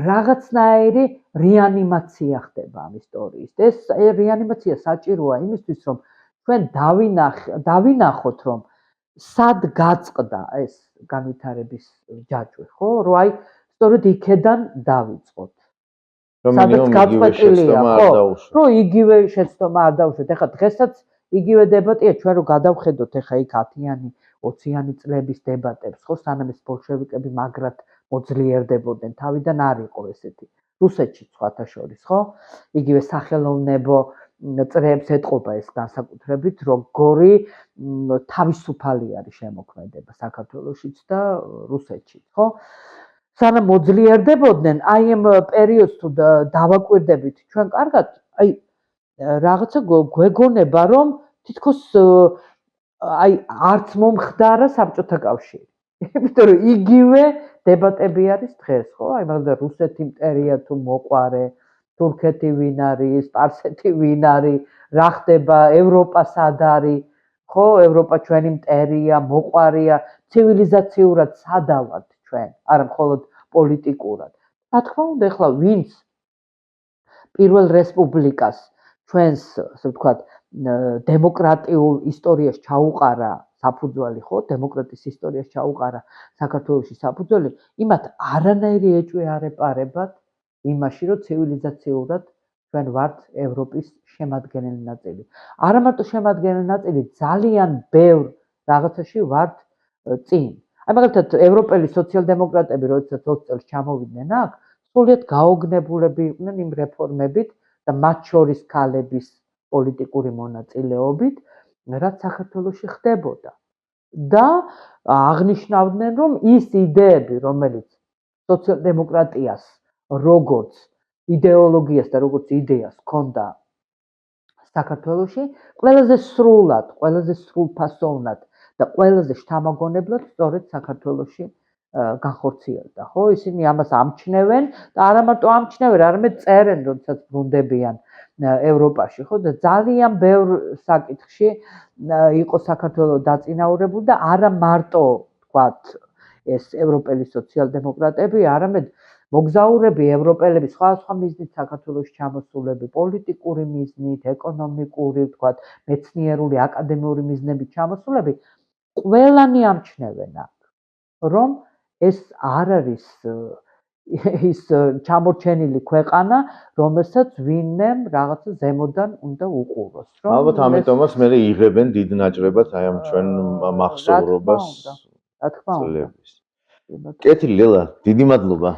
რაღაცნაირი რეანიმაცია ხდება ამ ისტორიის. ეს რეანიმაცია საჭიროა იმისთვის, რომ ჩვენ დავინახოთ, რომ სად გაწყდა ეს განვითარების ჯაჭვი, ხო? რომ აი სწორედ იქედან დავიწყოთ. სადაც გაწყვეტილია, ხო? რომ იგივე შეცდომა არ დავუშვათ. ეხლა დღესაც იგივე დებატია, ჩვენ რო გადავხედოთ ეხლა იქ 10-იანი, 20-იანი წლების დებატებს, ხო, სანამ ეს ბოლშევიკები მაგრად მოძლიერდებოდნენ, თავიდან არ იყო ესეთი. რუსეთში სხვათა შორის, ხო? იგივე სახელოვნებო წრეებს ეტყობა ეს განსაკუთრებით, როგორი თავისუფალი არის შემოქმედება საქართველოშიც და რუსეთშიც, ხო? სანამ მოძლიერდებოდნენ, აი ამ პერიოდს თუ დავაკვირდებით ჩვენ კარგად, აი რაღაცა გვეგონება, რომ თითქოს აი არც მომხდარა საბჭოთა კავშირი. იმიტომ რომ იგივე დებატები არის დღეს, ხო? აი მაგალითად რუსეთი მტერია თუ მოყვარე, თურქეთი ვინ არის, სპარსეთი ვინ არის, რა ხდება, ევროპა სად არის, ხო? ევროპა ჩვენი მტერია, მოყვარია, ცივილიზაციურად სადავართ ჩვენ, არა მხოლოდ პოლიტიკურად. რა თქმა უნდა, ახლა ვინც პირველ რესპუბლიკას ჩვენს, ასე ვთქვათ, დემოკრატიულ ისტორიაში ჩაუყარა საფუძველი, ხო, დემოკრატიის ისტორიაში ჩაუყარა საქართველოში საფუძველი, იმათ არანაირი ეჭვი არ ეპარებათ იმაში, რომ ცივილიზაციურად ჩვენ ვართ ევროპის შემადგენელი ნაწილი. არა მარტო შემადგენელი ნაწილი, ძალიან ბევრ რაღაცაში ვართ წინ. აი მაგალითად ევროპელი სოციალ-დემოკრატები, როდესაც 20 წელს ჩამოვიდნენ აქ, სრულიად გაოგნებულები იყვნენ იმ რეფორმებით და მათ შორის ქალების პოლიტიკური მონაწილეობით, რაც საქართველოში ხდებოდა. და აღნიშნავდნენ, რომ ის იდეები, რომელიც სოციალ-დემოკრატიას როგორც იდეოლოგიას და როგორც იდეას ჰქონდა საქართველოში, ყველაზე სრულად, ყველაზე სრულფასოვნად და ყველაზე შთამაგონებლად სწორედ საქართველოში განხორციელდა, ხო? ისინი ამას ამჩნევენ და არა მარტო ამჩნევენ, არამედ წერენ, როდესაც ბრუნდებიან ევროპაში, ხო? და ძალიან ბევრ საკითხში იყო საქართველოს დაწინაურებული და არა მარტო, თქვათ, ეს ევროპელი სოციალ-დემოკრატები, არამედ მოგზაურები, ევროპელები, სხვა მიზნით საქართველოში ჩამოსულები, პოლიტიკური მიზნით, ეკონომიკური, თქვათ, მეცნიერული, აკადემიური მიზნებით ჩამოსულები, ყველანი ამჩნევენ აქ, რომ ეს არ არის ის ჩამორჩენილი ქვეყანა, რომელსაც ვინმე რაღაცა ზემოდან უნდა უყუროს, რომ ალბათ ამიტომაც მე იღებენ დიდ ნაჭრებად აი ამ ჩვენ მახსოვრობას. რა თქმა უნდა. კეთილი ლელა, დიდი მადლობა.